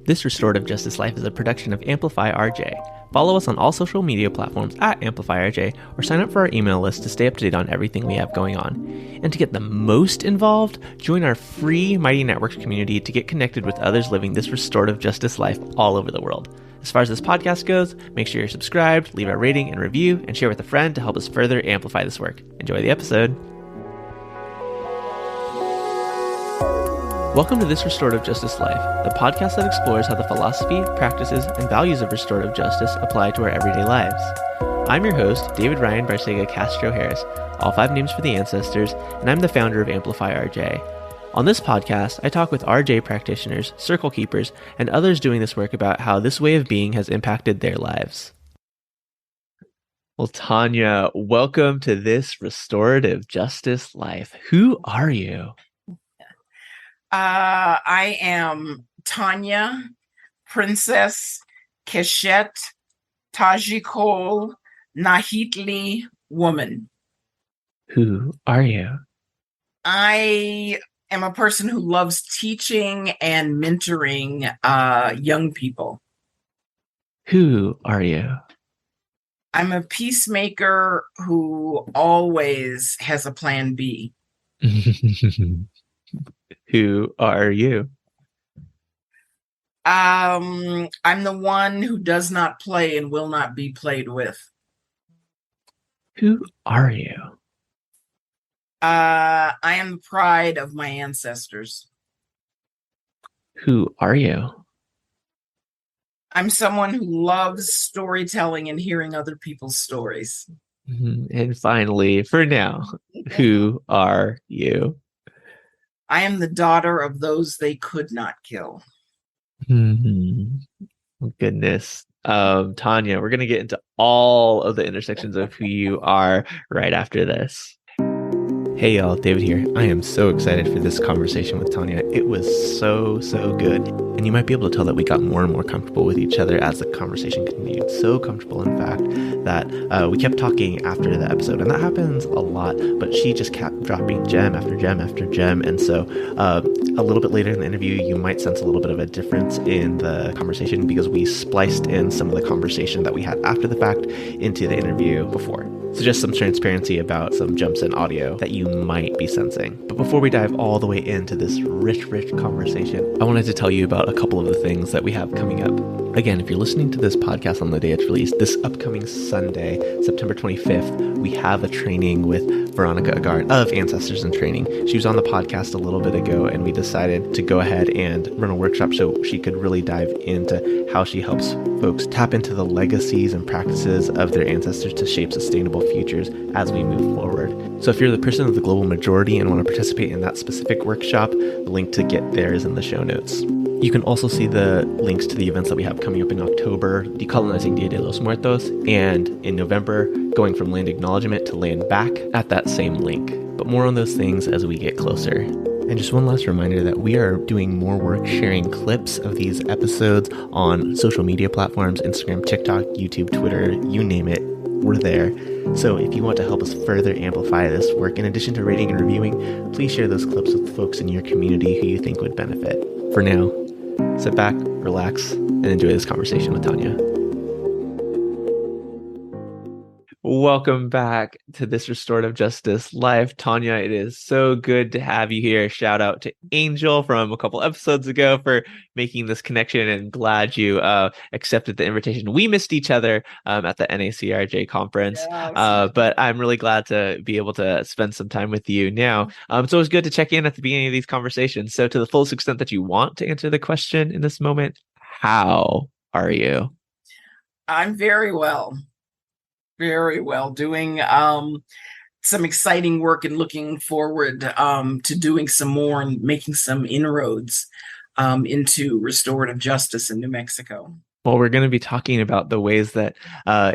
This Restorative Justice Life is a production of Amplify RJ. Follow us on all social media platforms at Amplify RJ, or sign up for our email list to stay up to date on everything we have going on. And to get the most involved, join our free Mighty Networks community to get connected with others living this restorative justice life all over the world. As far as this podcast goes, make sure you're subscribed, leave a rating and review, and share with a friend to help us further amplify this work. Enjoy the episode. Welcome to This Restorative Justice Life, the podcast that explores how the philosophy, practices, and values of restorative justice apply to our everyday lives. I'm your host, David Ryan Barcega Castro Harris, all 5 names for the ancestors, and I'm the founder of Amplify RJ. On this podcast, I talk with RJ practitioners, circle keepers, and others doing this work about how this way of being has impacted their lives. Well, Tonya, welcome to This Restorative Justice Life. Who are you? I am Tonya, Princess Keshet Tajikol Nahitli woman. Who are you? I am a person who loves teaching and mentoring young people. Who are you? I'm a peacemaker who always has a plan B. Who are you? I'm the one who does not play and will not be played with. Who are you? I am the pride of my ancestors. Who are you? I'm someone who loves storytelling and hearing other people's stories. And finally, for now, who are you? I am the daughter of those they could not kill. Goodness. Tonya, we're going to get into all of the intersections of who you are right after this. Hey y'all, David here. I am so excited for this conversation with Tonya. It was so good. And you might be able to tell that we got more and more comfortable with each other as the conversation continued. So comfortable, in fact, that we kept talking after the episode. And that happens a lot, but she just kept dropping gem after gem after gem. And so a little bit later in the interview, you might sense a little bit of a difference in the conversation because we spliced in some of the conversation that we had after the fact into the interview before. So just some transparency about some jumps in audio that you might be sensing. But before we dive all the way into this rich conversation, I wanted to tell you about a couple of the things that we have coming up. Again, if you're listening to this podcast on the day it's released, this upcoming Sunday, September 25th, we have a training with Veronica Agard of Ancestors in Training. She was on the podcast a little bit ago, and we decided to go ahead and run a workshop so she could really dive into how she helps folks tap into the legacies and practices of their ancestors to shape sustainable futures as we move forward. So if you're the person of the global majority and want to participate in that specific workshop, the link to get there is in the show notes. You can also see the links to the events that we have coming up in October, Decolonizing Dia de los Muertos, and in November, Going from Land Acknowledgement to Land Back at that same link. But more on those things as we get closer. And just one last reminder that we are doing more work sharing clips of these episodes on social media platforms, Instagram, TikTok, YouTube, Twitter, you name it, we're there. So if you want to help us further amplify this work, in addition to rating and reviewing, please share those clips with folks in your community who you think would benefit. For now, sit back, relax, and enjoy this conversation with Tonya. Welcome back to This Restorative Justice Life. Tonya, it is so good to have you here. Shout out to Angel from a couple episodes ago for making this connection, and glad you accepted the invitation. We missed each other at the NACRJ conference, but I'm really glad to be able to spend some time with you now. It's always good to check in at the beginning of these conversations. So to the fullest extent that you want to answer the question in this moment, how are you? I'm very well. Very well, doing some exciting work and looking forward to doing some more and making some inroads into restorative justice in New Mexico. Well, we're going to be talking about the ways that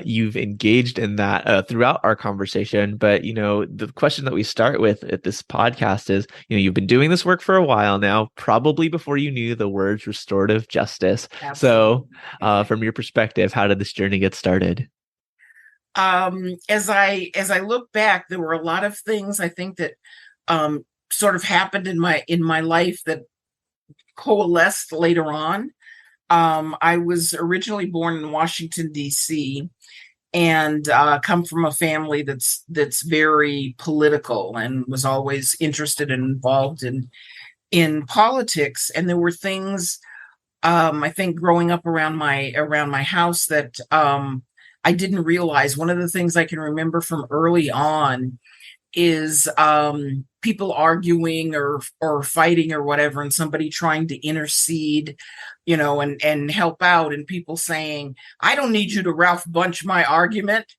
you've engaged in that throughout our conversation. But, the question that we start with at this podcast is, you've been doing this work for a while now, probably before you knew the words restorative justice. Absolutely. So from your perspective, how did this journey get started? As I look back, there were a lot of things I think that sort of happened in my life that coalesced later on. I was originally born in Washington, D.C., and come from a family that's very political and was always interested and involved in politics. And there were things, I think, growing up around my house that I didn't realize. One of the things I can remember from early on is people arguing or fighting or whatever, and somebody trying to intercede, and help out, and people saying, "I don't need you to Ralph Bunche my argument."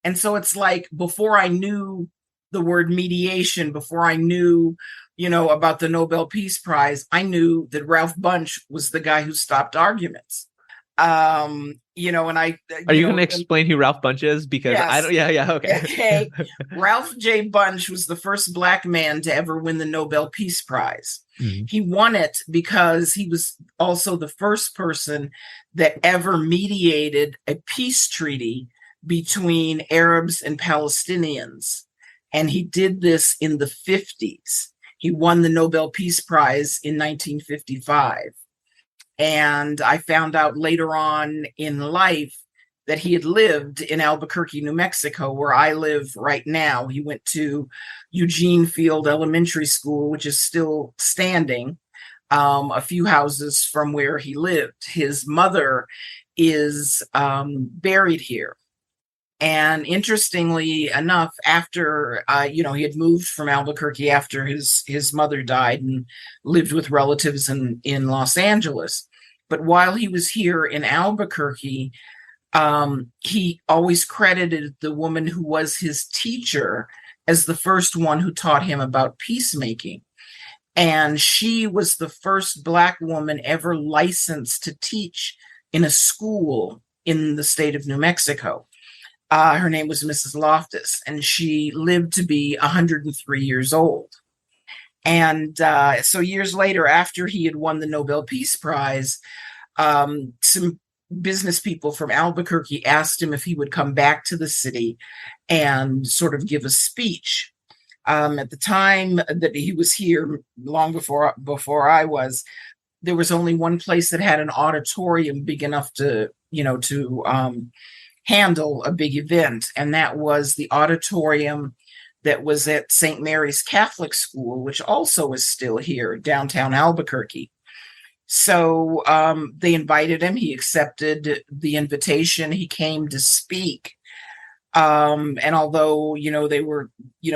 And so it's like, before I knew the word mediation, before I knew, about the Nobel Peace Prize, I knew that Ralph Bunche was the guy who stopped arguments. And I, Are you going to explain who Ralph Bunche is? Because yes. I don't. Yeah. Okay. Okay. Ralph J. Bunche was the first Black man to ever win the Nobel Peace Prize. Mm-hmm. He won it because he was also the first person that ever mediated a peace treaty between Arabs and Palestinians. And he did this in the 50s. He won the Nobel Peace Prize in 1955. And I found out later on in life that he had lived in Albuquerque, New Mexico, where I live right now. He went to Eugene Field Elementary School, which is still standing, a few houses from where he lived. His mother is buried here. And interestingly enough, after, he had moved from Albuquerque after his mother died and lived with relatives in Los Angeles. But while he was here in Albuquerque, he always credited the woman who was his teacher as the first one who taught him about peacemaking. And she was the first Black woman ever licensed to teach in a school in the state of New Mexico. Her name was Mrs. Loftus, and she lived to be 103 years old. And so years later, after he had won the Nobel Peace Prize, some business people from Albuquerque asked him if he would come back to the city and sort of give a speech. At the time that he was here, long before I was, there was only one place that had an auditorium big enough to handle a big event, and that was the auditorium that was at St. Mary's Catholic School, which also is still here, downtown Albuquerque. So they invited him. He accepted the invitation. He came to speak. And although, they were,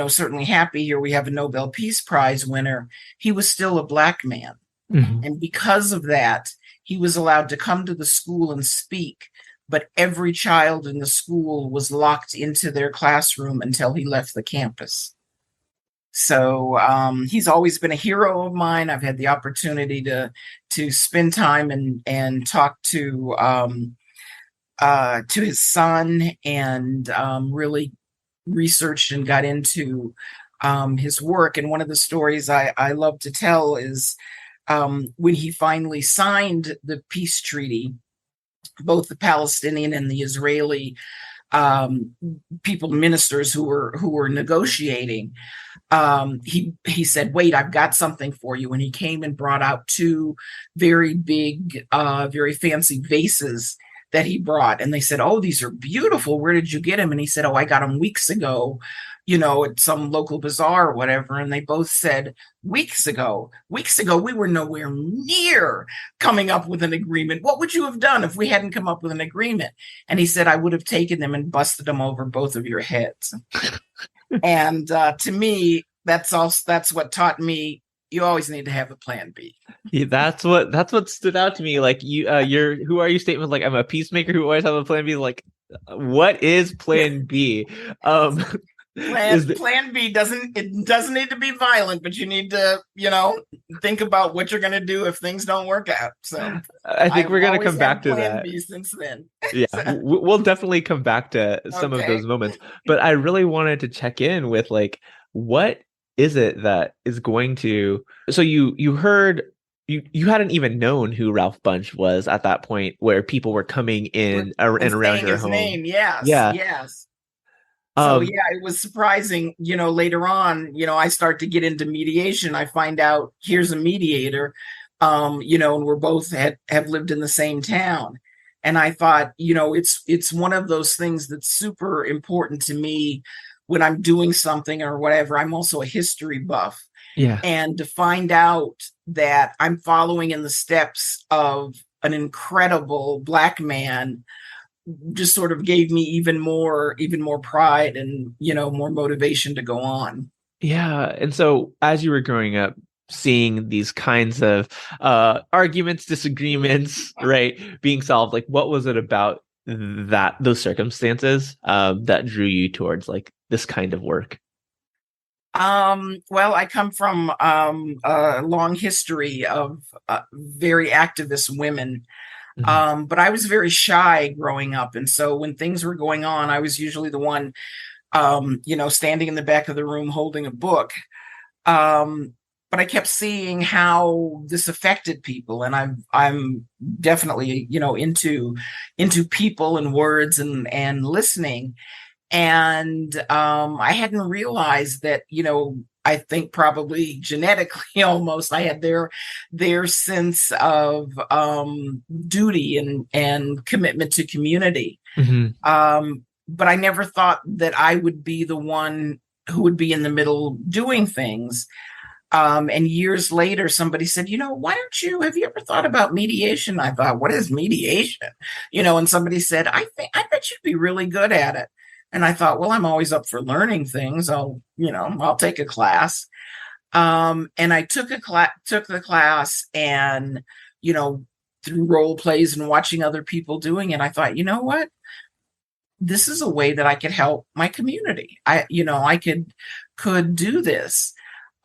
certainly happy here, we have a Nobel Peace Prize winner, he was still a Black man. Mm-hmm. And because of that, he was allowed to come to the school and speak. But every child in the school was locked into their classroom until he left the campus. So he's always been a hero of mine. I've had the opportunity to spend time and talk to his son, and really researched and got into his work. And one of the stories I love to tell is when he finally signed the peace treaty, both the Palestinian and the Israeli ministers who were negotiating, he said, "Wait, I've got something for you." And he came and brought out two very big, very fancy vases that he brought. And they said, "Oh, these are beautiful. Where did you get them?" And he said, "Oh, I got them weeks ago, at some local bazaar or whatever." And they both said, weeks ago, we were nowhere near coming up with an agreement. What would you have done if we hadn't come up with an agreement? And he said, "I would have taken them and busted them over both of your heads." And to me, that's what taught me, you always need to have a plan B. Yeah, that's what stood out to me. Like your "who are you" statement, like, I'm a peacemaker who always have a plan B. Like, what is plan B? Plan B doesn't need to be violent, but you need to, think about what you're going to do if things don't work out. So I think we're going to come back to plan that. B since then. Yeah, so. We'll definitely come back to some of those moments. But I really wanted to check in with, like, what is it that is going to? So you heard. You hadn't even known who Ralph Bunche was at that point, where people were coming in and around your home. Name, yes, yeah. Yes. So it was surprising, later on, I start to get into mediation. I find out here's a mediator. And we're both have lived in the same town. And I thought, it's one of those things that's super important to me when I'm doing something or whatever. I'm also a history buff. Yeah. And to find out that I'm following in the steps of an incredible Black man just sort of gave me even more pride and, more motivation to go on. Yeah. And so as you were growing up, seeing these kinds of arguments, disagreements, right, being solved, like what was it about those circumstances that drew you towards like this kind of work? Well, I come from a long history of very activist women. Mhm. But I was very shy growing up. And so when things were going on, I was usually the one, standing in the back of the room holding a book. But I kept seeing how this affected people. And I'm definitely, into people and words and listening. And I hadn't realized that, I think probably genetically almost I had their sense of duty and commitment to community. Mhm. But I never thought that I would be the one who would be in the middle doing things. And years later, somebody said, have you ever thought about mediation? I thought, what is mediation? And somebody said, I bet you'd be really good at it. And I thought, well, I'm always up for learning things. I'll take a class. And I took the class and, through role plays and watching other people doing it, I thought, you know what? This is a way that I could help my community. I could do this.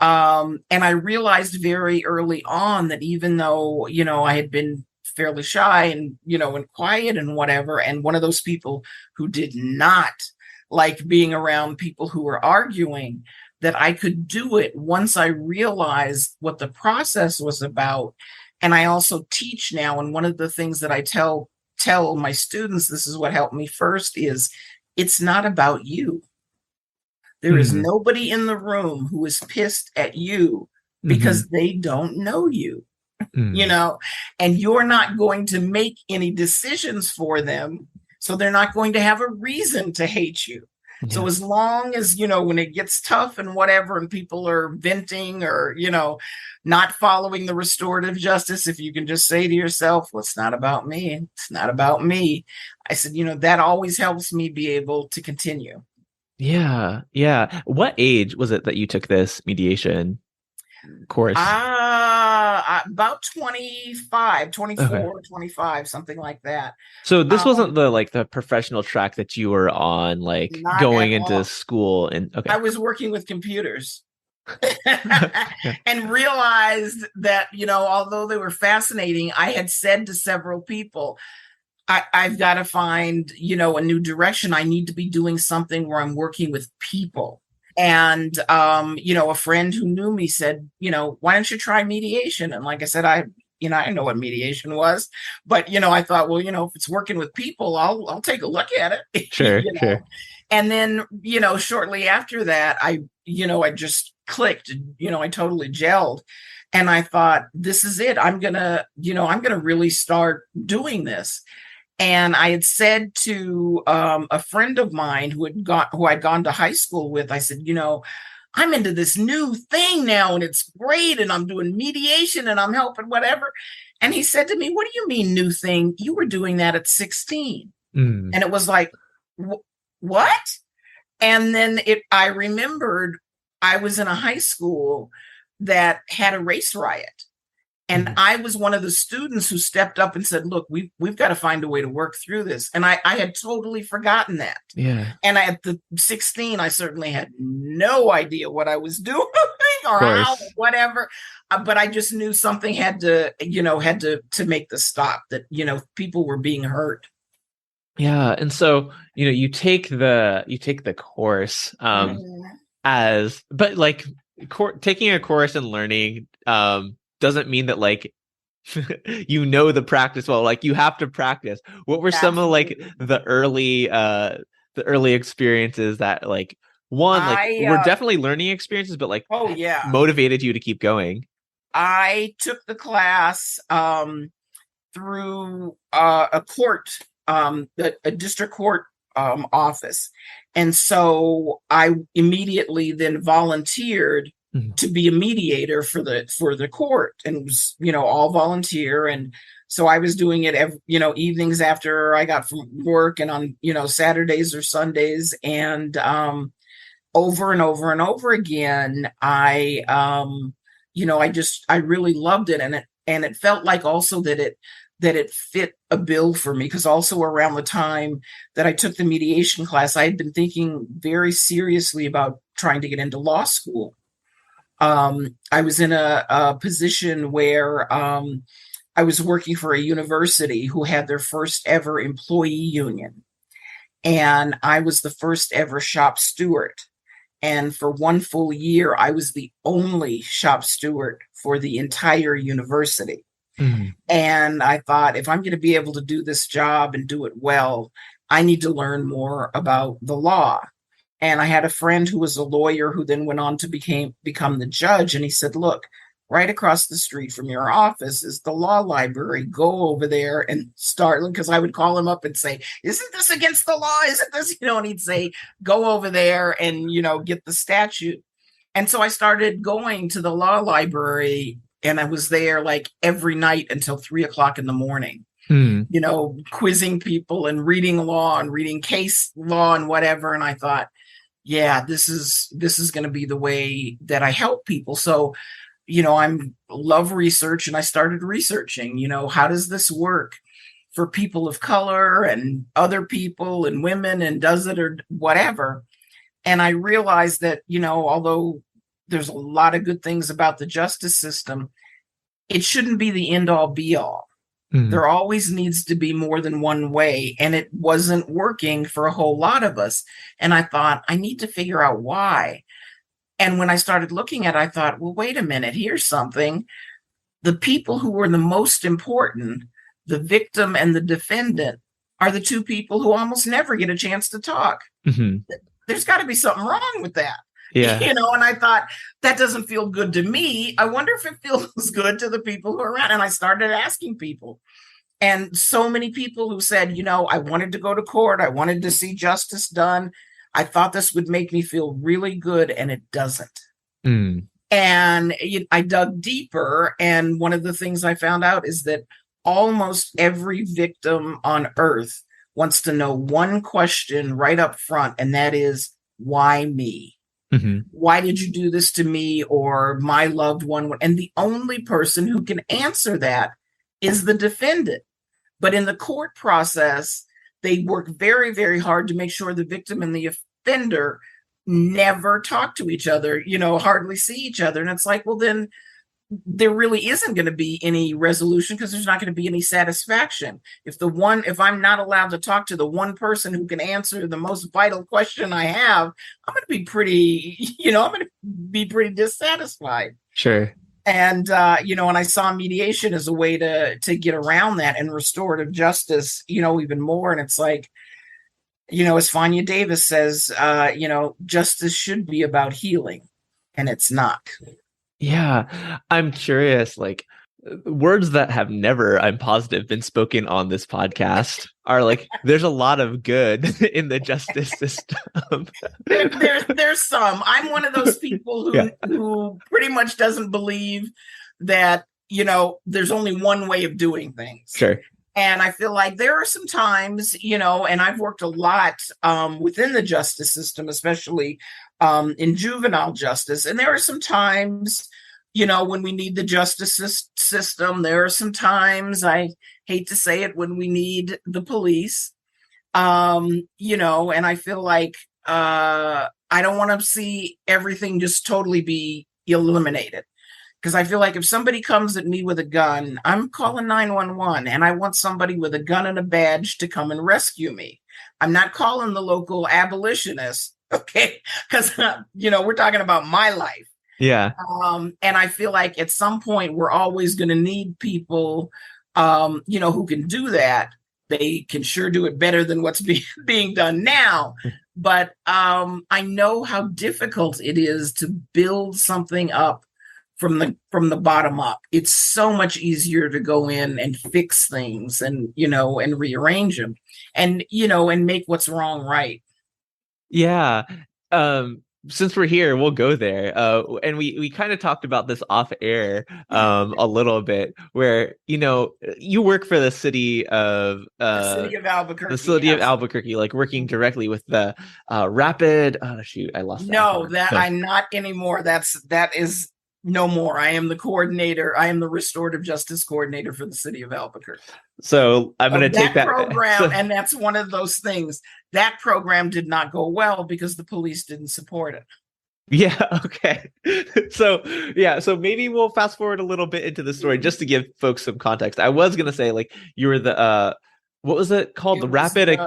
And I realized very early on that even though, I had been fairly shy and, and quiet and whatever, and one of those people who did not like being around people who were arguing, that I could do it once I realized what the process was about. And I also teach now. And one of the things that I tell my students, this is what helped me first, is it's not about you. There is Mhm. nobody in the room who is pissed at you because Mhm. they don't know you, Mhm. and you're not going to make any decisions for them. So they're not going to have a reason to hate you. So Yeah. as long as, when it gets tough and whatever, and people are venting or, not following the restorative justice, if you can just say to yourself, well, it's not about me. It's not about me. I said, that always helps me be able to continue. Yeah. Yeah. What age was it that you took this mediation course? About 25, Okay. 24, 25, something like that. So this wasn't Um, the professional track that you were on, like Not at going into all. school and I okay. was working with computers. Yeah. And realized that, although they were fascinating, I had said to several people, I've got to find, a new direction. I need to be doing something where I'm working with people. And, a friend who knew me said, why don't you try mediation? And like I said, I didn't know what mediation was, but, I thought, well, if it's working with people, I'll take a look at it, Sure, sure. And then, shortly after that, I just clicked, I totally gelled. And I thought, this is it. I'm gonna really start doing this. And I had said to a friend of mine who I'd gone to high school with, I said, I'm into this new thing now and it's great. And I'm doing mediation and I'm helping whatever. And he said to me, what do you mean new thing? You were doing that at 16. Mm. And it was like, what? And then I remembered I was in a high school that had a race riot. And Mhm. I was one of the students who stepped up and said, look, we've got to find a way to work through this. And I had totally forgotten that. Yeah, And at the 16, I certainly had no idea what I was doing of or how, course. whatever. But I just knew something had to make the stop, that, people were being hurt. Yeah, and so, you take the course Mhm. as but like taking a course and learning doesn't mean that like the practice well, like you have to practice. What were some of like Absolutely. the early experiences that like one like I were definitely learning experiences but like Oh yeah. motivated you to keep going? I took the class through a court, a district court office. And so I immediately then volunteered to be a mediator for the court, and it was, all volunteer. And so I was doing it, evenings after I got from work, and on, Saturdays or Sundays. And over and over and over again, I really loved it. And it felt like also that it fit a bill for me, because also around the time that I took the mediation class, I had been thinking very seriously about trying to get into law school. I was in a position where I was working for a university who had their first ever employee union. And I was the first ever shop steward. And for one full year, I was the only shop steward for the entire university. Mm-hmm. And I thought, if I'm going to be able to do this job and do it well, I need to learn more about the law. And I had a friend who was a lawyer who then went on to become the judge. And he said, look, right across the street from your office is the law library. Go over there and start, because I would call him up and say, isn't this against the law? Isn't this, and he'd say, go over there and, get the statute. And so I started going to the law library, and I was there like every night until 3:00 in the morning, quizzing people and reading law and reading case law and whatever. And I thought, yeah, this is going to be the way that I help people. So, I love research, and I started researching, how does this work for people of color and other people and women, and does it or whatever. And I realized that, although there's a lot of good things about the justice system, it shouldn't be the end all be all. Mm-hmm. There always needs to be more than one way. And it wasn't working for a whole lot of us. And I thought, I need to figure out why. And when I started looking at it, I thought, well, wait a minute, here's something. The people who were the most important, the victim and the defendant, are the two people who almost never get a chance to talk. Mm-hmm. There's got to be something wrong with that. Yeah. And I thought, that doesn't feel good to me. I wonder if it feels good to the people who are around. And I started asking people. And so many people who said, I wanted to go to court. I wanted to see justice done. I thought this would make me feel really good, and it doesn't. Mm. And I dug deeper. And one of the things I found out is that almost every victim on earth wants to know one question right up front. And that is, why me? Mm-hmm. Why did you do this to me or my loved one? And the only person who can answer that is the defendant. But in the court process, they work very, very hard to make sure the victim and the offender never talk to each other, hardly see each other. And it's like, well, then there really isn't going to be any resolution, because there's not going to be any satisfaction. If I'm not allowed to talk to the one person who can answer the most vital question I have, I'm going to be pretty dissatisfied. Sure. And, and I saw mediation as a way to get around that, and restorative justice, even more. And it's like, as Fania Davis says, justice should be about healing, and it's not. Yeah, I'm curious, like, words that have never, I'm positive, been spoken on this podcast are like, there's a lot of good in the justice system. There's some. I'm one of those people who pretty much doesn't believe that, there's only one way of doing things. Sure. And I feel like there are some times, and I've worked a lot within the justice system, especially in juvenile justice. And there are some times, when we need the justice system. There are some times, I hate to say it, when we need the police, and I feel like I don't want to see everything just totally be eliminated. Because I feel like if somebody comes at me with a gun, I'm calling 911, and I want somebody with a gun and a badge to come and rescue me. I'm not calling the local abolitionist, okay? Because, we're talking about my life. Yeah. And I feel like at some point we're always going to need people, who can do that. They can sure do it better than what's being done now. But I know how difficult it is to build something up from the bottom up. It's so much easier to go in and fix things and, and rearrange them and, and make what's wrong right. Yeah. Since we're here, we'll go there. And we kind of talked about this off air a little bit, where you work for the city of Albuquerque. The city of Albuquerque, like working directly with the rapid. Oh shoot, I lost. No, I'm not anymore. That is no more. I am the coordinator. I am the restorative justice coordinator for the city of Albuquerque. So I'm going to take that program, and that's one of those things. That program did not go well because the police didn't support it. Yeah. Okay. So maybe we'll fast forward a little bit into the story just to give folks some context. I was going to say, like, you were the what was it called? The rapid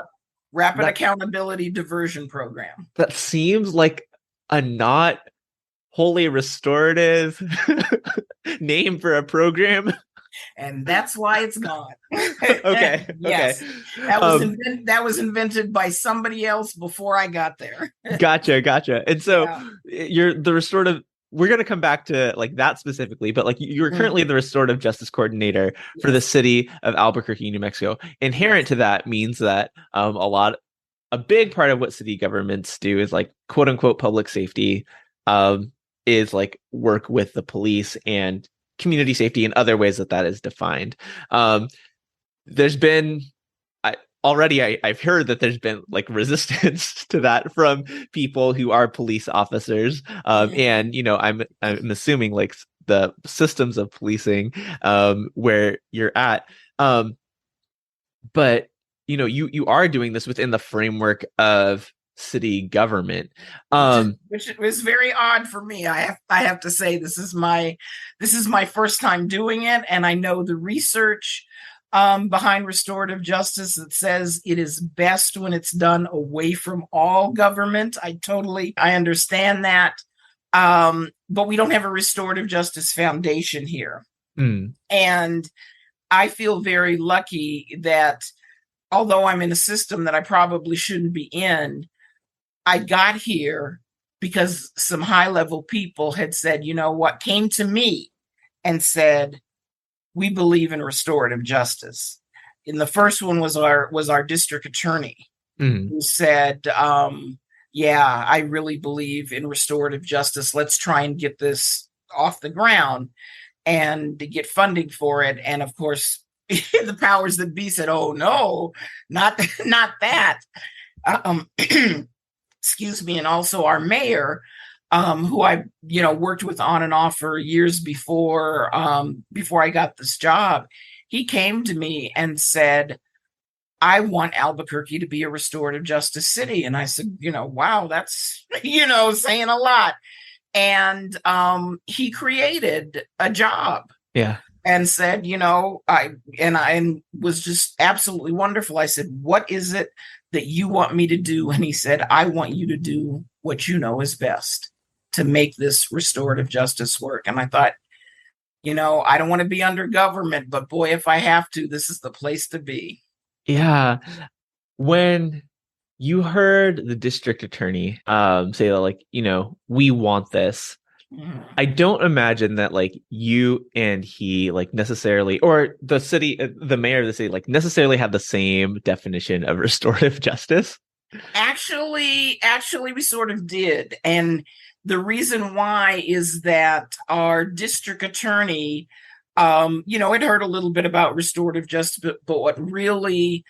accountability diversion program. That seems like a not wholly restorative name for a program. And that's why it's gone. Okay. Yes. That was invented by somebody else before I got there. Gotcha. And so you're the restorative. We're going to come back to like that specifically, but like you're currently the restorative justice coordinator for the city of Albuquerque, New Mexico. Inherent to that means that a big part of what city governments do is like quote unquote public safety, is like work with the police and community safety and other ways that is defined. There's been I've heard that there's been like resistance to that from people who are police officers. And I'm assuming like the systems of policing where you're at. But you are doing this within the framework of city government, which was very odd for me. I have to say, this is my first time doing it, and I know the research behind restorative justice that says it is best when it's done away from all government. I understand that, but we don't have a restorative justice foundation here, and I feel very lucky that although I'm in a system that I probably shouldn't be in, I got here because some high-level people had said, came to me and said, we believe in restorative justice. And the first one was our district attorney, who said, I really believe in restorative justice. Let's try and get this off the ground and to get funding for it. And of course, the powers that be said, oh no, not that. Excuse me. And also our mayor, who I, worked with on and off for years before I got this job, he came to me and said, I want Albuquerque to be a restorative justice city. And I said, wow, that's, saying a lot. And he created a job. Yeah. And said, I was just absolutely wonderful. I said, what is it that you want me to do? And he said, I want you to do what you know is best to make this restorative justice work. And I thought, I don't want to be under government, but boy, if I have to, this is the place to be. Yeah. When you heard the district attorney say that, like, we want this, I don't imagine that like you and he like necessarily, or the mayor of the city, like necessarily have the same definition of restorative justice. Actually, we sort of did. And the reason why is that our district attorney, had heard a little bit about restorative justice, but what really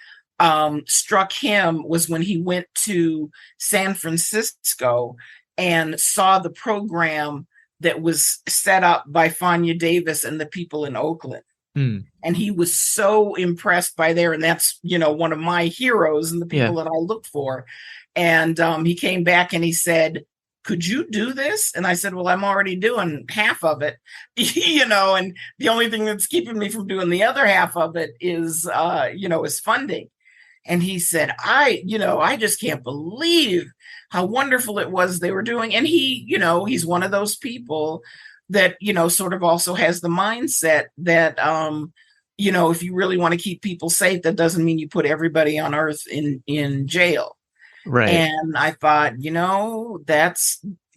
struck him was when he went to San Francisco and saw the program that was set up by Fania Davis and the people in Oakland. And he was so impressed by there. And that's, one of my heroes and the people that I look for. And he came back and he said, could you do this? And I said, well, I'm already doing half of it, and the only thing that's keeping me from doing the other half of it is, is funding. And he said, I just can't believe how wonderful it was they were doing. And he, he's one of those people that, sort of also has the mindset that, if you really want to keep people safe, that doesn't mean you put everybody on earth in jail. Right. And I thought,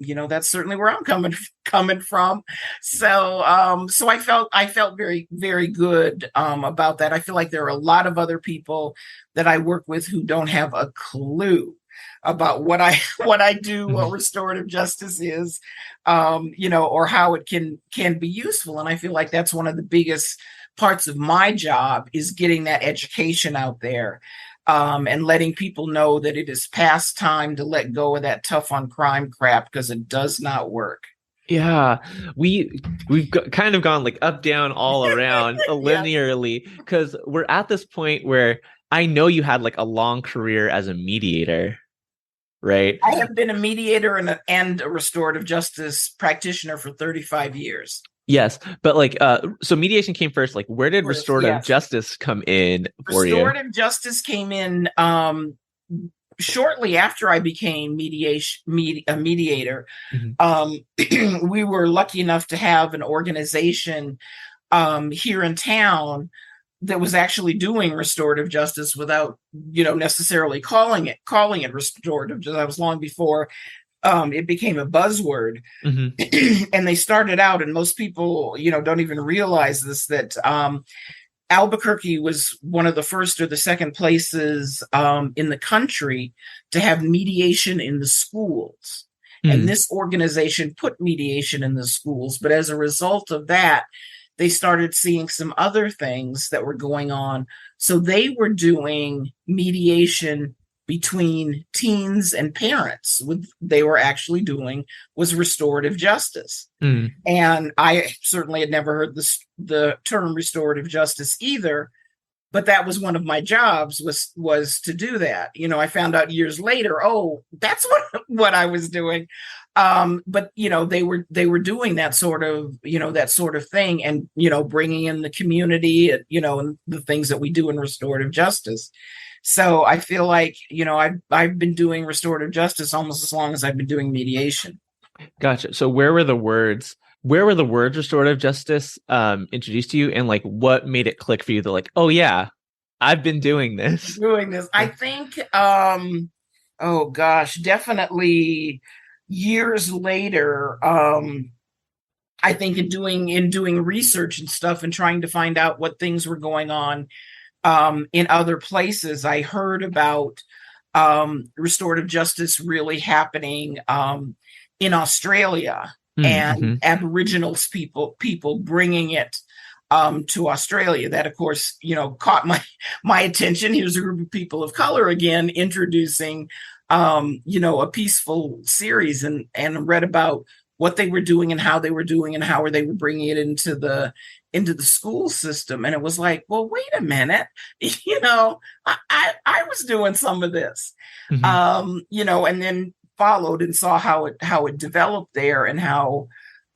that's certainly where I'm coming from. So so I felt very, very good about that. I feel like there are a lot of other people that I work with who don't have a clue about what I do, what restorative justice is, or how it can be useful. And I feel like that's one of the biggest parts of my job, is getting that education out there, and letting people know that it is past time to let go of that tough on crime crap, because it does not work. Yeah, we've kind of gone like up, down, all around linearly, because we're at this point where I know you had like a long career as a mediator, right? I have been a mediator and a restorative justice practitioner for 35 years. Yes, but like, so mediation came first. Like, where did restorative justice come in for you? Restorative justice came in shortly after I became a mediator. We were lucky enough to have an organization here in town that was actually doing restorative justice without, necessarily calling it restorative justice. That was long before it became a buzzword. And they started out, and most people, don't even realize this, that Albuquerque was one of the first or the second places in the country to have mediation in the schools. And this organization put mediation in the schools. But as a result of that, they started seeing some other things that were going on. So they were doing mediation between teens and parents. What they were actually doing was restorative justice. And I certainly had never heard the term restorative justice either, but that was one of my jobs, was to do that. I found out years later, oh, that's what I was doing. But they were doing that sort of thing, and bringing in the community, and the things that we do in restorative justice. So I feel like, I've been doing restorative justice almost as long as I've been doing mediation. Gotcha. So where were the words restorative justice introduced to you, and like what made it click for you that like, oh yeah, I've been doing this? I think, oh gosh, definitely years later, I think in doing research and stuff and trying to find out what things were going on in other places, I heard about restorative justice really happening in Australia, and Aboriginals people bringing it to Australia. That, of course, caught my attention. Here's a group of people of color again introducing a peaceful series, and read about what they were doing and how they were doing and how they were bringing it into the school system. And it was like, well, wait a minute, I was doing some of this, and then followed and saw how it developed there, and how,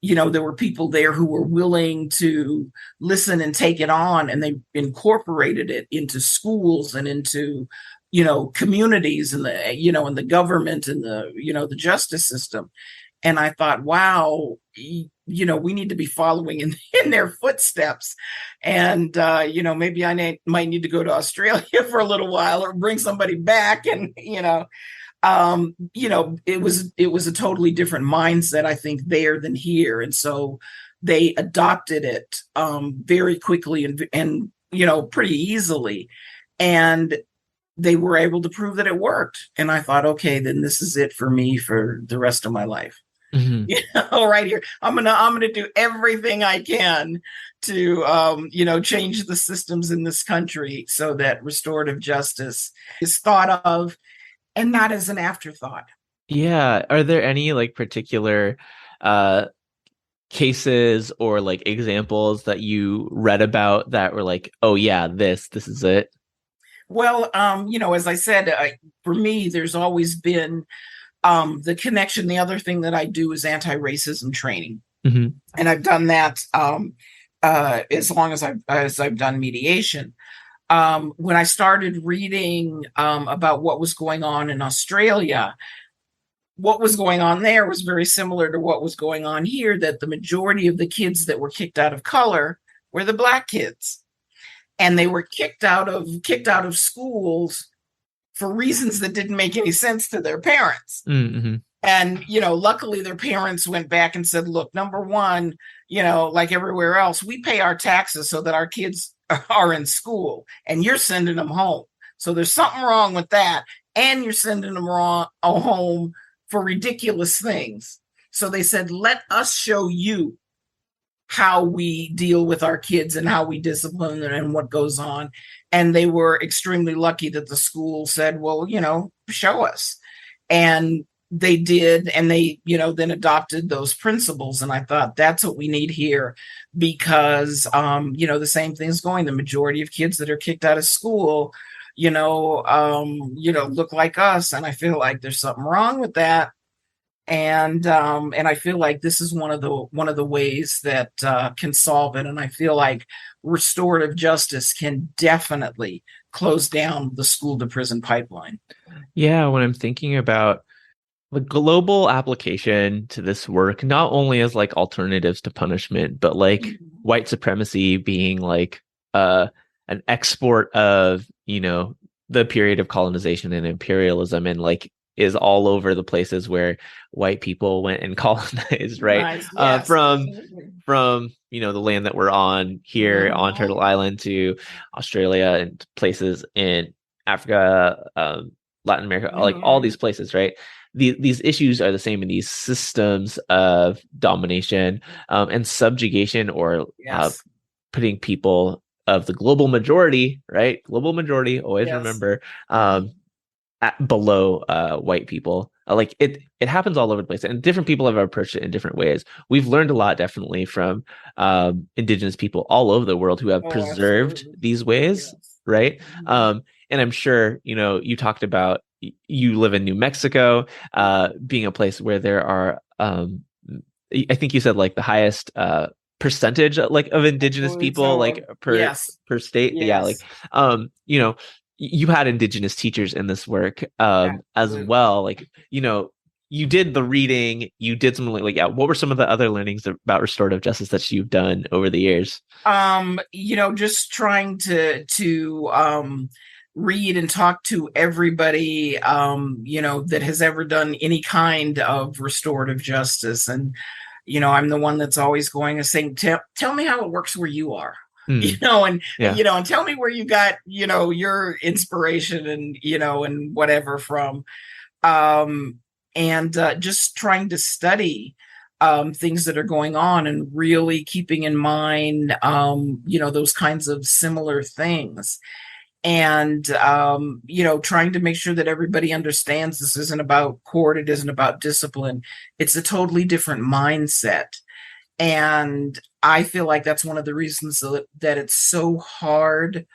there were people there who were willing to listen and take it on, and they incorporated it into schools and into, communities, and and the government, and the justice system. And I thought, wow, we need to be following in their footsteps. And, maybe I might need to go to Australia for a little while, or bring somebody back. And, it was a totally different mindset, I think, there than here. And so they adopted it very quickly and pretty easly. And they were able to prove that it worked. And I thought, okay, then this is it for me for the rest of my life. Right here, I'm gonna do everything I can to change the systems in this country so that restorative justice is thought of and not as an afterthought. Yeah. Are there any like particular cases or like examples that you read about that were like, oh yeah, this is it? Well, as I said, for me, there's always been the connection. The other thing that I do is anti-racism training, and I've done that as long as I've done mediation. When I started reading about what was going on in Australia, what was going on there was very similar to what was going on here. That the majority of the kids that were kicked out of color were the Black kids, and they were kicked out of schools for reasons that didn't make any sense to their parents. And, luckily their parents went back and said, look, number one, like everywhere else, we pay our taxes so that our kids are in school and you're sending them home. So there's something wrong with that. And you're sending them home for ridiculous things. So they said, let us show you how we deal with our kids and how we discipline them and what goes on. And they were extremely lucky that the school said, well, show us. And they did, and they, then adopted those principles. And I thought that's what we need here, because, the same thing's going. The majority of kids that are kicked out of school, look like us. And I feel like there's something wrong with that. And I feel like this is one of the ways that can solve it. And I feel like restorative justice can definitely close down the school to prison pipeline. Yeah, when I'm thinking about the global application to this work, not only as like alternatives to punishment, but like white supremacy being like an export of, the period of colonization and imperialism, and like is all over the places where white people went and colonized, right? Nice. Yes, from the land that we're on here on Turtle Island to Australia and places in Africa, Latin America, like all these places, right? These issues are the same in these systems of domination and subjugation, or putting people of the global majority, right? Global majority, always remember, below white people. Like it happens all over the place, and different people have approached it in different ways. We've learned a lot, definitely, from indigenous people all over the world who have preserved these ways, right? And I'm sure, you talked about you live in New Mexico, being a place where there are, I think you said like the highest percentage like of indigenous people, like per state. Yeah, like you had indigenous teachers in this work as well. Like, you did the reading, you did something like what were some of the other learnings about restorative justice that you've done over the years? Just trying to read and talk to everybody, that has ever done any kind of restorative justice. And, I'm the one that's always going to say, tell me how it works where you are. And tell me where you got, your inspiration and, and whatever from, just trying to study, things that are going on and really keeping in mind, those kinds of similar things. And, trying to make sure that everybody understands this isn't about court. It isn't about discipline. It's a totally different mindset. And I feel like that's one of the reasons that it's so hard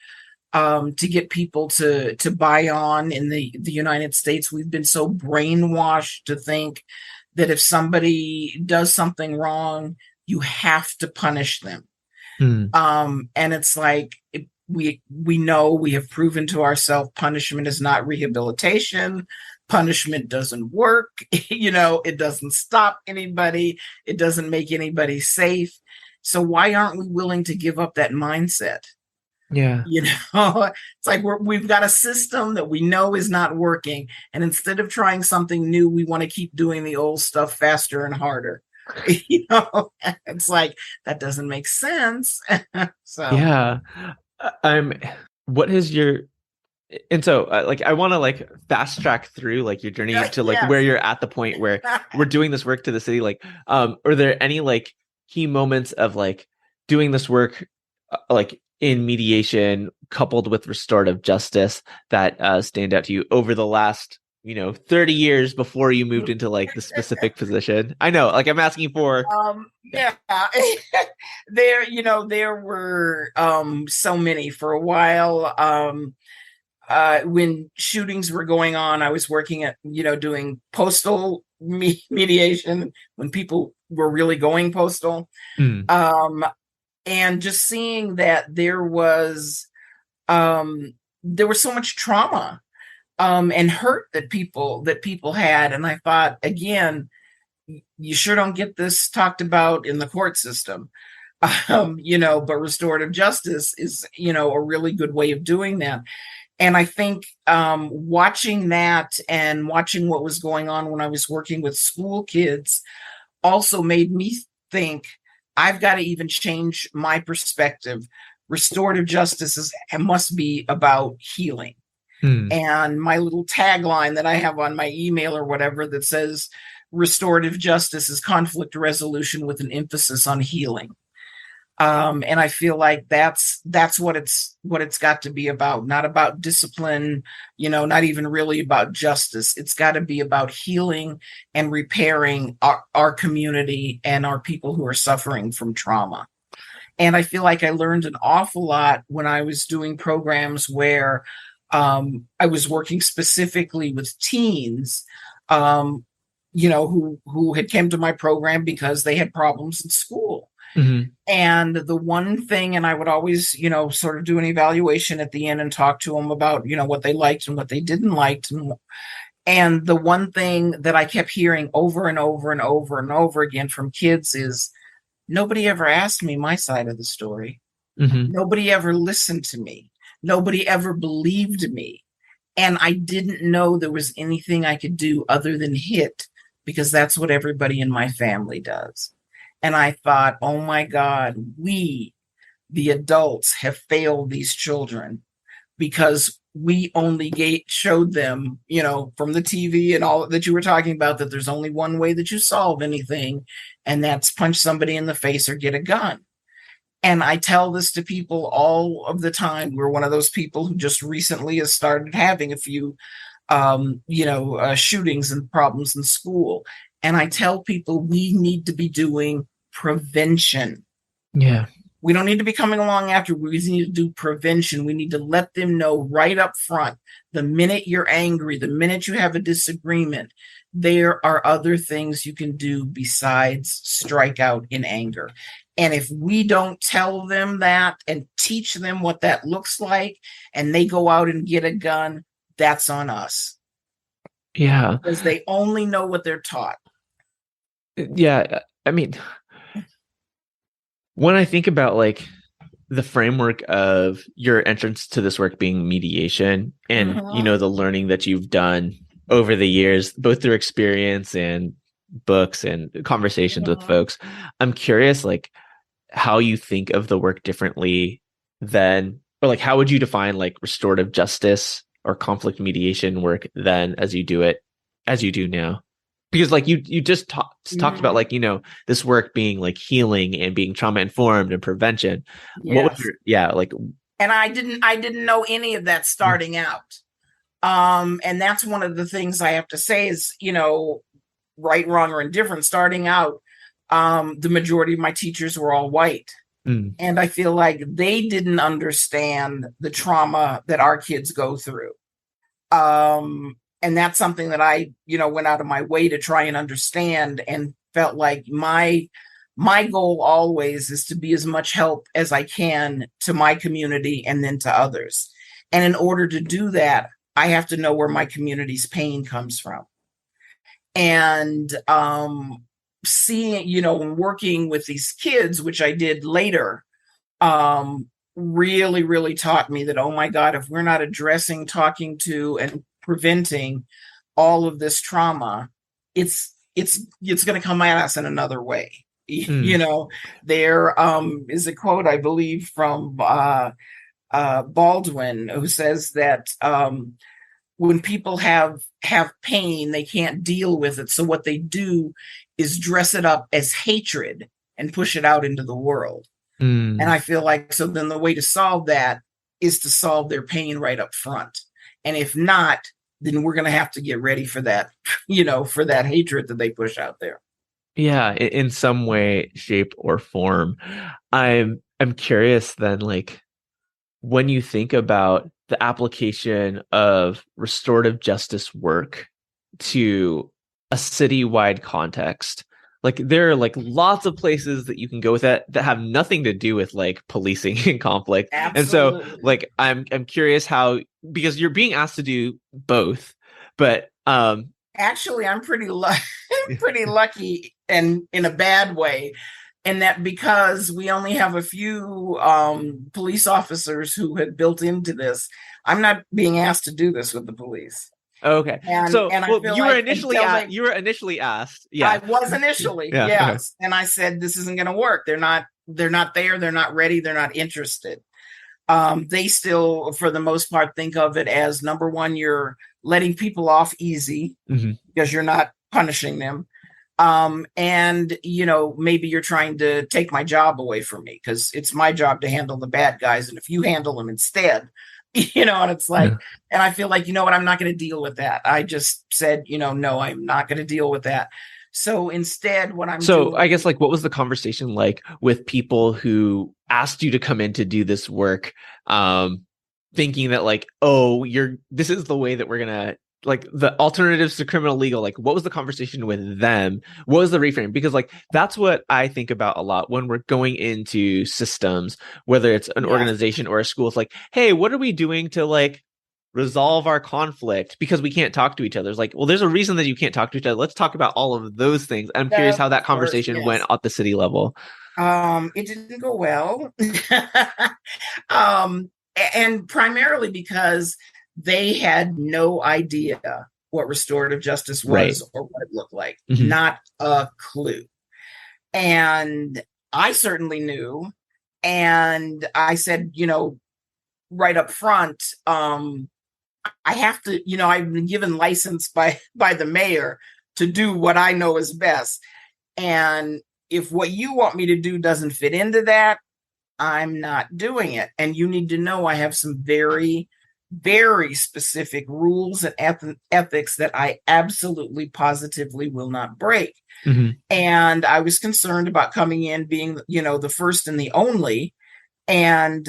to get people to buy on in the United States. We've been so brainwashed to think that if somebody does something wrong, you have to punish them. And it's like, we know, we have proven to ourselves, punishment is not rehabilitation. Punishment doesn't work. It doesn't stop anybody. It doesn't make anybody safe. So why aren't we willing to give up that mindset? Yeah. It's like we've got a system that we know is not working. And instead of trying something new, we want to keep doing the old stuff faster and harder. It's like, that doesn't make sense. So yeah. What is your, and so I want to like fast track through like your journey to like where you're at the point where we're doing this work to the city. Like, are there any like key moments of like doing this work, like in mediation coupled with restorative justice that stand out to you over the last 30 years before you moved into like the specific position? I know, like I'm asking for there were so many. For a while, when shootings were going on, I was working at doing postal mediation when people were really going postal. And just seeing that there was so much trauma and hurt that people had. And I thought, again, you sure don't get this talked about in the court system. But restorative justice is, a really good way of doing that. And I think watching that and watching what was going on when I was working with school kids also made me think I've got to even change my perspective. Restorative justice must be about healing. And my little tagline that I have on my email or whatever that says restorative justice is conflict resolution with an emphasis on healing. And I feel like that's what it's got to be about, not about discipline, not even really about justice. It's got to be about healing and repairing our community and our people who are suffering from trauma. And I feel like I learned an awful lot when I was doing programs where I was working specifically with teens, who had come to my program because they had problems in school. Mm-hmm. And the one thing, and I would always, sort of do an evaluation at the end and talk to them about, what they liked and what they didn't like. And the one thing that I kept hearing over and over and over and over again from kids is nobody ever asked me my side of the story. Mm-hmm. Nobody ever listened to me. Nobody ever believed me. And I didn't know there was anything I could do other than hit, because that's what everybody in my family does. And I thought, oh my God, we, the adults, have failed these children because we only showed them, from the TV and all that you were talking about, that there's only one way that you solve anything, and that's punch somebody in the face or get a gun. And I tell this to people all of the time. We're one of those people who just recently has started having a few, shootings and problems in school. And I tell people we need to be doing prevention. Yeah. We don't need to be coming along after. We need to do prevention. We need to let them know right up front, the minute you're angry, the minute you have a disagreement, there are other things you can do besides strike out in anger. And if we don't tell them that and teach them what that looks like, and they go out and get a gun, that's on us. Yeah. Because they only know what they're taught. Yeah. I mean, when I think about like the framework of your entrance to this work being mediation and, the learning that you've done over the years, both through experience and books and conversations with folks, I'm curious, like, how you think of the work differently than, or like, how would you define like restorative justice or conflict mediation work then as you do now? Because like you just talked about like, this work being like healing and being trauma informed and prevention. Yes. What was and I didn't know any of that starting out. And that's one of the things I have to say is, right, wrong, or indifferent, starting out, the majority of my teachers were all white. And I feel like they didn't understand the trauma that our kids go through. And that's something that I, went out of my way to try and understand, and felt like my goal always is to be as much help as I can to my community and then to others. And in order to do that, I have to know where my community's pain comes from. And seeing, and working with these kids, which I did later, really, really taught me that, oh my God, if we're not addressing, talking to, and preventing all of this trauma, it's going to come at us in another way. There is a quote, I believe, from Baldwin, who says that when people have pain, they can't deal with it. So what they do is dress it up as hatred and push it out into the world. And I feel like, so then the way to solve that is to solve their pain right up front. And if not, then we're going to have to get ready for that, for that hatred that they push out there. Yeah, in some way, shape, or form. I'm curious then, like, when you think about the application of restorative justice work to a citywide context, like there are like lots of places that you can go with that have nothing to do with like policing and conflict. Absolutely. And so like I'm curious how, because you're being asked to do both, but actually I'm pretty lucky, and in a bad way. and that because we only have a few police officers who had built into this, I'm not being asked to do this with the police. Okay. And So, I well, feel you were like you were initially asked. Yeah. I was initially, Yeah. yes. And I said, this isn't going to work. They're not there. They're not ready. They're not interested. They still, for the most part, think of it as, number one, you're letting people off easy because you're not punishing them. And, maybe you're trying to take my job away from me because it's my job to handle the bad guys. And if you handle them instead, and it's like, and I feel like, what, I'm not going to deal with that. I just said, no, I'm not going to deal with that. So instead, what I'm doing, I guess, like, what was the conversation like with people who asked you to come in to do this work, thinking that, like, oh, this is the way that we're gonna, like, the alternatives to criminal legal, like, what was the conversation with them? What was the reframe? Because, like, that's what I think about a lot when we're going into systems, whether it's an organization or a school. It's like, hey, what are we doing to, like, resolve our conflict because we can't talk to each other? It's like, well, there's a reason that you can't talk to each other. Let's talk about all of those things. I'm curious how that conversation went at the city level. It didn't go well. And primarily because they had no idea what restorative justice was or what it looked like. Not a clue. And I certainly knew. And I said, right up front, I have to, I've been given license by the mayor to do what I know is best. And if what you want me to do doesn't fit into that, I'm not doing it. And you need to know I have some very, very specific rules and ethics that I absolutely positively will not break. And I was concerned about coming in being, the first and the only. And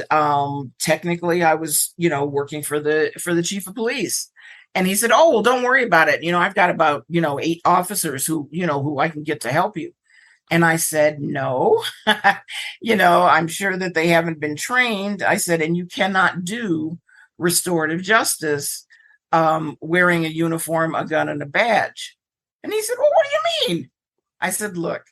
technically I was, working for the chief of police. And he said, oh, well, don't worry about it. I've got about, 8 officers who I can get to help you. And I said, no, I'm sure that they haven't been trained. I said, and you cannot do restorative justice wearing a uniform, a gun, and a badge. And he said, well, what do you mean? I said, look,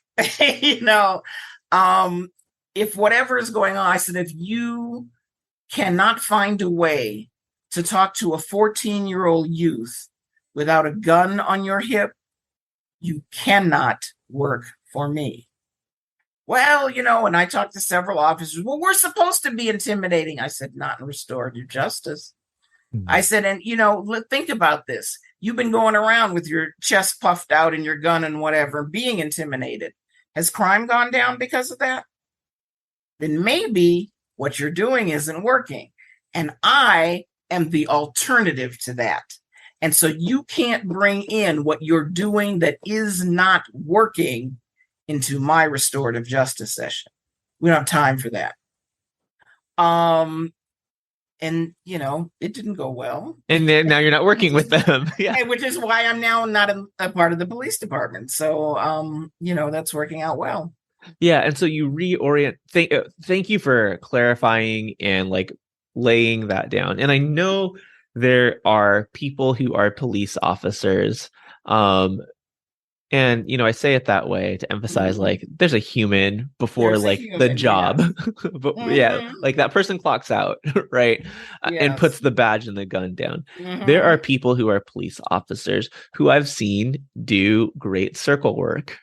if whatever is going on, I said, if you cannot find a way to talk to a 14-year-old youth without a gun on your hip, you cannot work for me. Well, and I talked to several officers. Well, we're supposed to be intimidating. I said, not in restorative justice. I said, and, think about this. You've been going around with your chest puffed out and your gun and whatever, being intimidated. Has crime gone down because of that? Then maybe what you're doing isn't working. And I am the alternative to that. And so you can't bring in what you're doing that is not working into my restorative justice session. We don't have time for that. And, it didn't go well. And then now you're not working with them. Yeah. Which is why I'm now not a part of the police department. So, that's working out well. Yeah. And so you reorient. Thank you for clarifying and, like, laying that down. And I know there are people who are police officers. And, I say it that way to emphasize, like, there's a human before, like, the job. But yeah, like, that person clocks out, right? And puts the badge and the gun down. There are people who are police officers who I've seen do great circle work.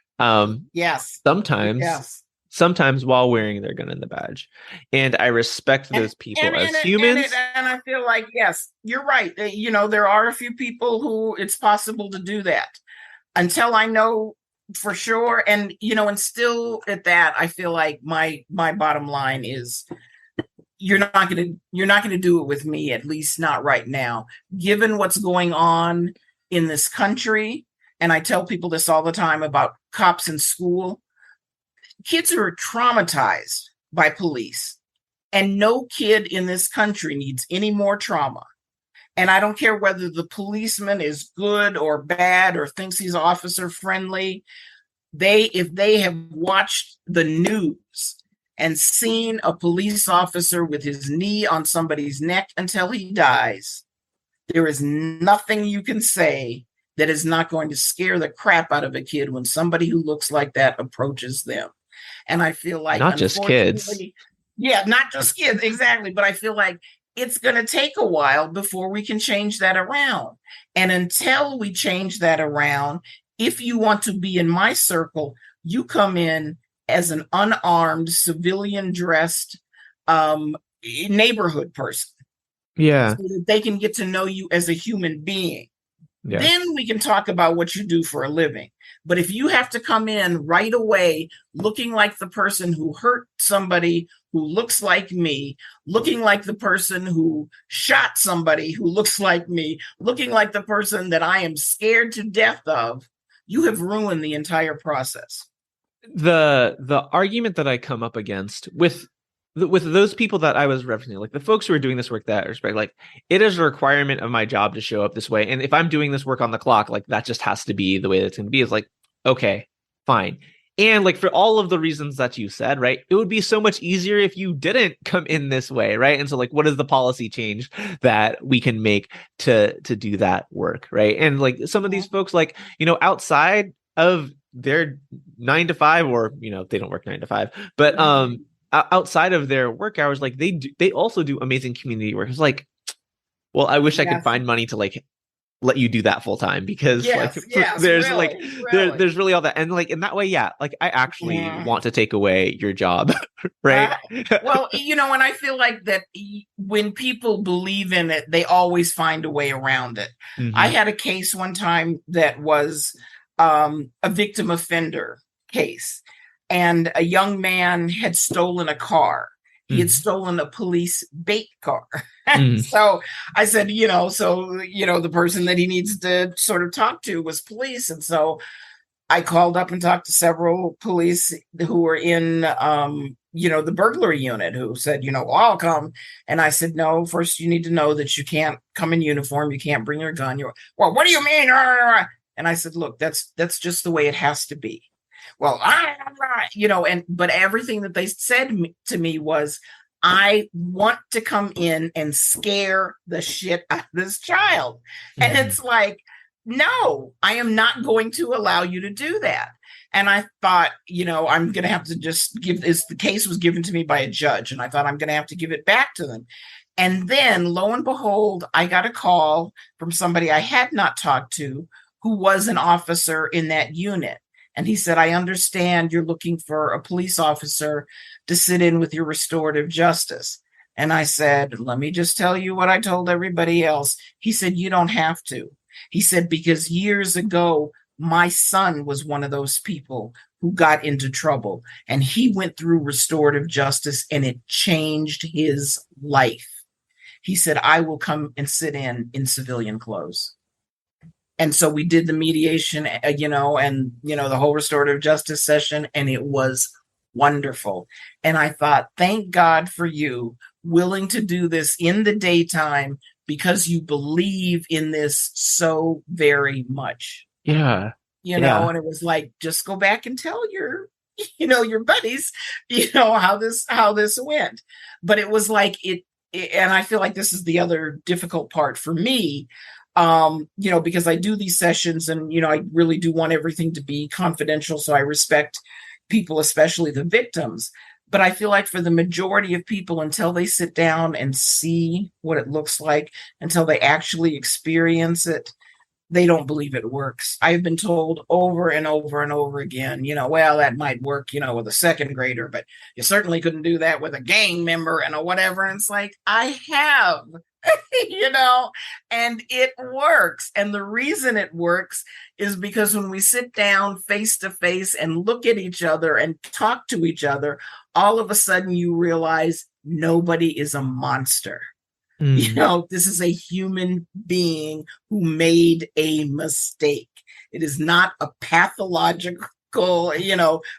Sometimes while wearing their gun and the badge. And I respect those people as humans. And I feel like, yes, you're right. There are a few people who it's possible to do that. Until I know for sure. And, and still at that, I feel like my bottom line is you're not going to do it with me, at least not right now, given what's going on in this country. And I tell people this all the time about cops in school. Kids are traumatized by police, and no kid in this country needs any more trauma. And I don't care whether the policeman is good or bad or thinks he's officer friendly. If they have watched the news and seen a police officer with his knee on somebody's neck until he dies, there is nothing you can say that is not going to scare the crap out of a kid when somebody who looks like that approaches them. And I feel like, not just kids. unfortunately, yeah, not just kids, exactly. But I feel like it's going to take a while before we can change that around. And until we change that around, if you want to be in my circle, you come in as an unarmed, civilian dressed neighborhood person. Yeah. So that they can get to know you as a human being. Yeah. Then we can talk about what you do for a living. But if you have to come in right away looking like the person who hurt somebody who looks like me, looking like the person who shot somebody who looks like me, looking like the person that I am scared to death of, you have ruined the entire process. The argument that I come up against with those people that I was referencing, like the folks who are doing this work that respect, like it is a requirement of my job to show up this way. And if I'm doing this work on the clock, like that just has to be the way it's going to be. It's like, okay, fine. And like for all of the reasons that you said, right, it would be so much easier if you didn't come in this way, right? And so like, what is the policy change that we can make to do that work, right? And like some of these folks, like, outside of their 9 to 5, or they don't work 9 to 5, but outside of their work hours, like they also do amazing community work. It's like, well, I wish I could find money to like let you do that full time, because there's really, like there's really all that, and like in that way, like I actually want to take away your job, right? Well, and I feel like that when people believe in it, they always find a way around it. Mm-hmm. I had a case one time that was a victim offender case, and a young man had stolen a car. He had stolen a police bait car. So I said, the person that he needs to sort of talk to was police. And so I called up and talked to several police who were in, the burglary unit, who said, I'll come. And I said, no, first you need to know that you can't come in uniform. You can't bring your gun. Well, what do you mean? And I said, look, that's just the way it has to be. Well, but everything that they said to me was, I want to come in and scare the shit out of this child. And it's like, no, I am not going to allow you to do that. And I thought, I'm going to have to just give this. The case was given to me by a judge, and I thought I'm going to have to give it back to them. And then lo and behold, I got a call from somebody I had not talked to, who was an officer in that unit. And he said, I understand you're looking for a police officer to sit in with your restorative justice. And I said, let me just tell you what I told everybody else. He said, you don't have to. He said, because years ago, my son was one of those people who got into trouble, and he went through restorative justice and it changed his life. He said, I will come and sit in civilian clothes. And so we did the mediation, and the whole restorative justice session, and it was wonderful. And I thought, thank God for you willing to do this in the daytime, because you believe in this so very much. Yeah. And it was like, just go back and tell your buddies, how this went. But it was like and I feel like this is the other difficult part for me. Because I do these sessions, and, I really do want everything to be confidential. So I respect people, especially the victims. But I feel like for the majority of people, until they sit down and see what it looks like, until they actually experience it, they don't believe it works. I've been told over and over and over again, well, that might work, with a second grader, but you certainly couldn't do that with a gang member and a whatever. And it's like, I have. And it works. And the reason it works is because when we sit down face to face and look at each other and talk to each other, all of a sudden you realize nobody is a monster. This is a human being who made a mistake. It is not a pathological,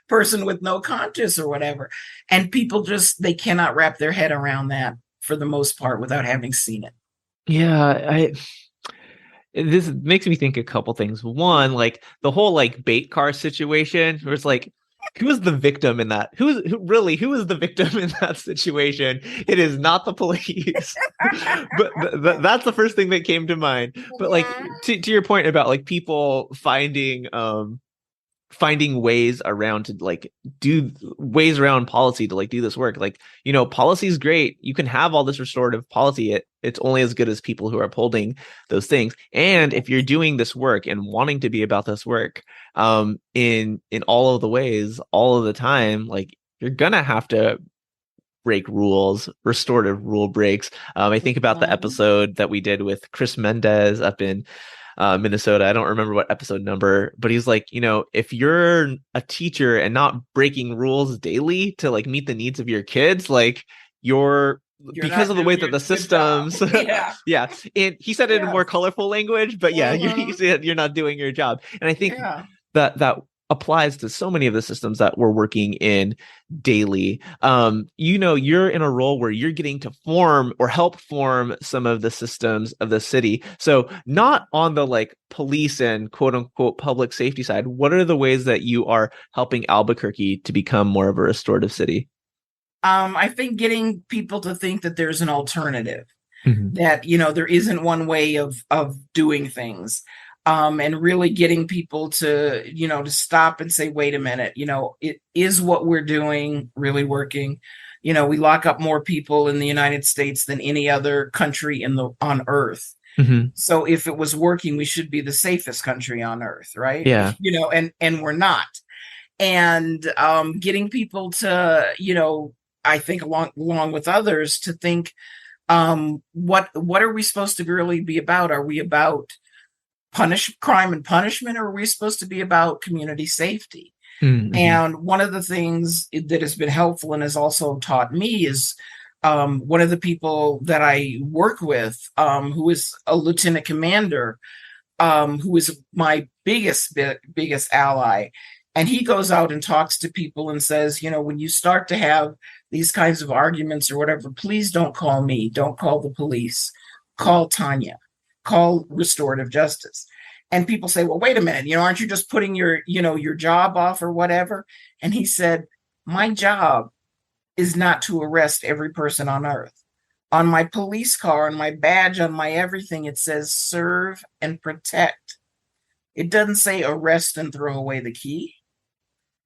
person with no conscience or whatever. And people they cannot wrap their head around that, for the most part, without having seen it. Yeah, this makes me think a couple things. One, like the whole like bait car situation, where it's like, who is the victim in that? Who is the victim in that situation? It is not the police. But that's the first thing that came to mind. But like to your point about like people finding finding ways around to like do ways around policy to like do this work. Like, policy is great. You can have all this restorative policy. It's only as good as people who are upholding those things. And if you're doing this work and wanting to be about this work, in all of the ways, all of the time, like you're gonna have to break rules, restorative rule breaks. I think about the episode that we did with Chris Mendez up in Minnesota. I don't remember what episode number, but he's like, if you're a teacher and not breaking rules daily to like meet the needs of your kids, like you're because of the way that the systems, yeah. And he said it in more colorful language, but yeah, you said you're not doing your job. And I think that applies to so many of the systems that we're working in daily. You're in a role where you're getting to form or help form some of the systems of the city. So not on the like police and quote unquote public safety side, what are the ways that you are helping Albuquerque to become more of a restorative city? I think getting people to think that there's an alternative, that, there isn't one way of doing things. And really getting people to, to stop and say, wait a minute, it is what we're doing really working. We lock up more people in the United States than any other country on earth. So if it was working, we should be the safest country on earth, right? Yeah. And we're not. And getting people to, I think along with others to think, what are we supposed to really be about? Are we about crime and punishment, or are we supposed to be about community safety? And one of the things that has been helpful and has also taught me is one of the people that I work with, who is a lieutenant commander, who is my biggest ally. And he goes out and talks to people and says, when you start to have these kinds of arguments or whatever, please don't call me. Don't call the police. Call Tonya. Call restorative justice. And people say, well, wait a minute, aren't you just putting your job off or whatever? And he said, my job is not to arrest every person on earth. On my police car, on my badge, on my everything, it says serve and protect. It doesn't say arrest and throw away the key.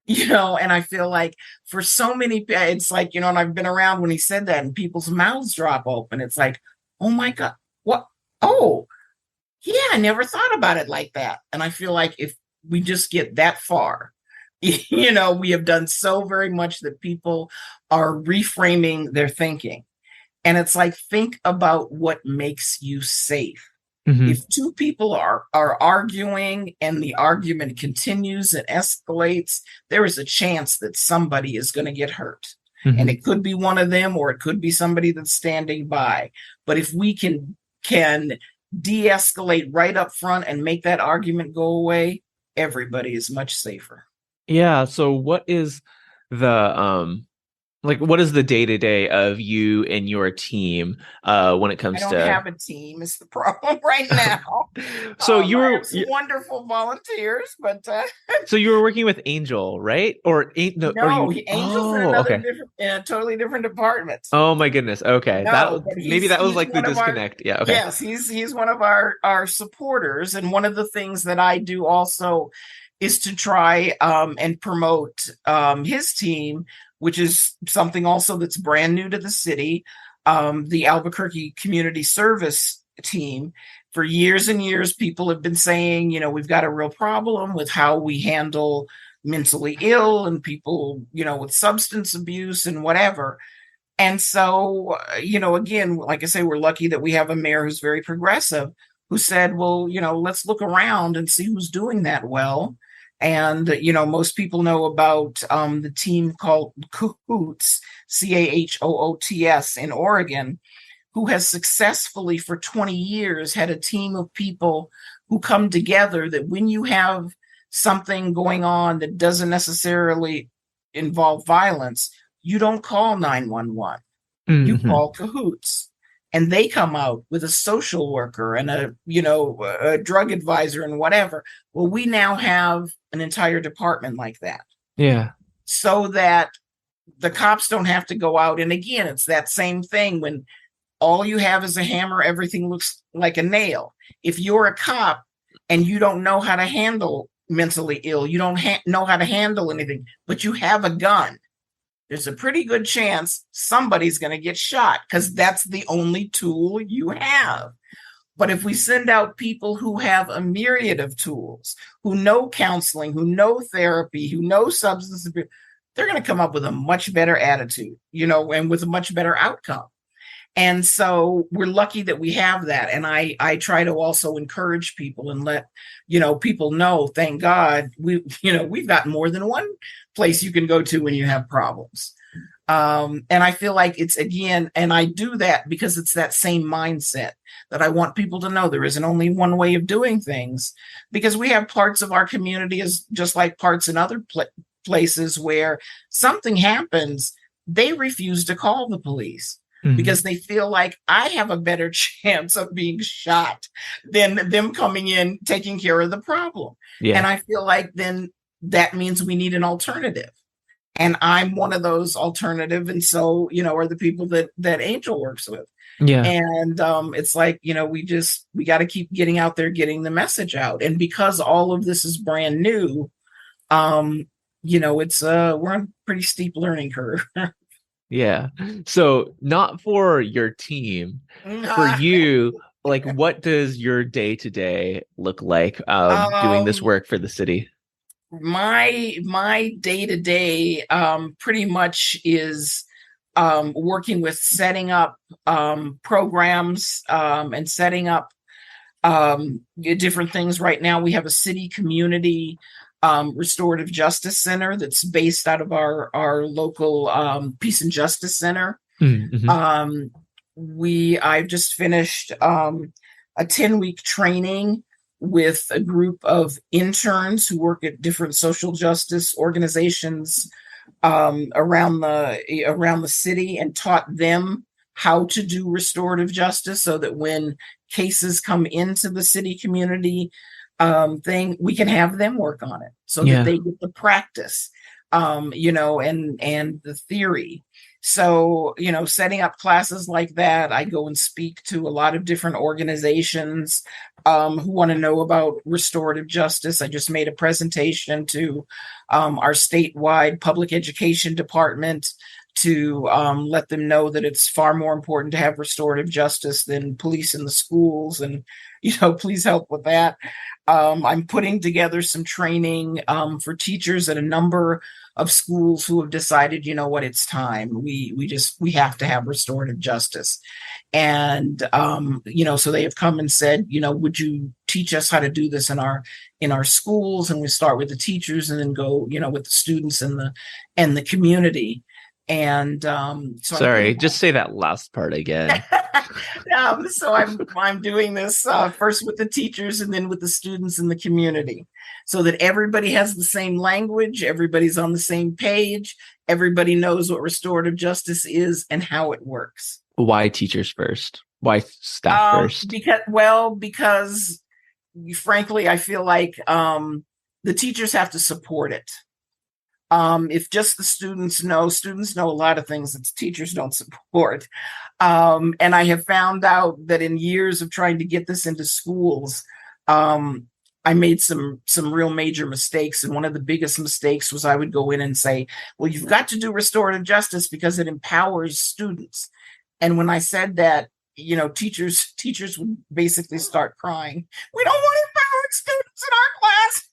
And I feel like for so many, it's like, and I've been around when he said that and people's mouths drop open. It's like, oh my God, what? Oh, yeah, I never thought about it like that. And I feel like if we just get that far, we have done so very much that people are reframing their thinking. And it's like, think about what makes you safe. If two people are arguing and the argument continues and escalates, there is a chance that somebody is going to get hurt. And it could be one of them, or it could be somebody that's standing by. But if we can de-escalate right up front and make that argument go away, everybody is much safer. Yeah. So what is the what is the day-to-day of you and your team when it comes to... I don't have a team is the problem right now. So I have some wonderful volunteers, but so you were working with Angel, right? Angel's in a totally different department. Oh my goodness. Okay. Maybe that was like the disconnect. Yeah. Okay. Yes, he's one of our supporters, and one of the things that I do also is to try and promote his team, which is something also that's brand new to the city, the Albuquerque Community Service Team. For years and years, people have been saying, we've got a real problem with how we handle mentally ill and people, with substance abuse and whatever. And so, again, like I say, we're lucky that we have a mayor who's very progressive, who said, well, let's look around and see who's doing that well. And, most people know about the team called CAHOOTS, CAHOOTS in Oregon, who has successfully for 20 years had a team of people who come together that when you have something going on that doesn't necessarily involve violence, you don't call 911. You call CAHOOTS. And they come out with a social worker and a drug advisor and whatever. Well, we now have an entire department like that. Yeah. So that the cops don't have to go out. And again, it's that same thing when all you have is a hammer, everything looks like a nail. If you're a cop and you don't know how to handle, mentally ill, you don't know how to handle anything, but you have a gun, there's a pretty good chance somebody's going to get shot because that's the only tool you have. But if we send out people who have a myriad of tools, who know counseling, who know therapy, who know substance abuse, they're going to come up with a much better attitude, and with a much better outcome. And so we're lucky that we have that. And I try to also encourage people and let, people know, thank God, we've got more than one place you can go to when you have problems. And I feel like it's, again, and I do that because it's that same mindset that I want people to know there isn't only one way of doing things, because we have parts of our community, as just like parts in other places, where something happens, they refuse to call the police. Mm-hmm. Because they feel like I have a better chance of being shot than them coming in, taking care of the problem. Yeah. And I feel like then that means we need an alternative. And I'm one of those alternative. And so, are the people that Angel works with. Yeah. And it's like, we got to keep getting out there, getting the message out. And because all of this is brand new, it's we're on a pretty steep learning curve. Yeah. So not for your team, for you, like, what does your day-to-day look like doing this work for the city? My day-to-day pretty much is working with setting up programs and setting up different things. Right now we have a city community restorative justice center that's based out of our local peace and justice center. Mm-hmm. I've just finished a 10-week training with a group of interns who work at different social justice organizations around the city, and taught them how to do restorative justice, so that when cases come into the city community thing, we can have them work on it, so that they get the practice, and the theory. So, setting up classes like that, I go and speak to a lot of different organizations who want to know about restorative justice. I just made a presentation to our statewide public education department to let them know that it's far more important to have restorative justice than police in the schools, and please help with that. I'm putting together some training for teachers at a number of schools who have decided, it's time. We have to have restorative justice. And, so they have come and said, would you teach us how to do this in our schools? And we start with the teachers and then go, with the students and the community. And sorry, just say that last part again. So I'm doing this first with the teachers and then with the students in the community, so that everybody has the same language, everybody's on the same page, everybody knows what restorative justice is and how it works. Why teachers first? Why staff first? Because frankly, I feel like the teachers have to support it. If just the students know a lot of things that teachers don't support. And I have found out that in years of trying to get this into schools, I made some real major mistakes. And one of the biggest mistakes was I would go in and say, well, you've got to do restorative justice because it empowers students. And when I said that, teachers would basically start crying. We don't want empowered students in our class,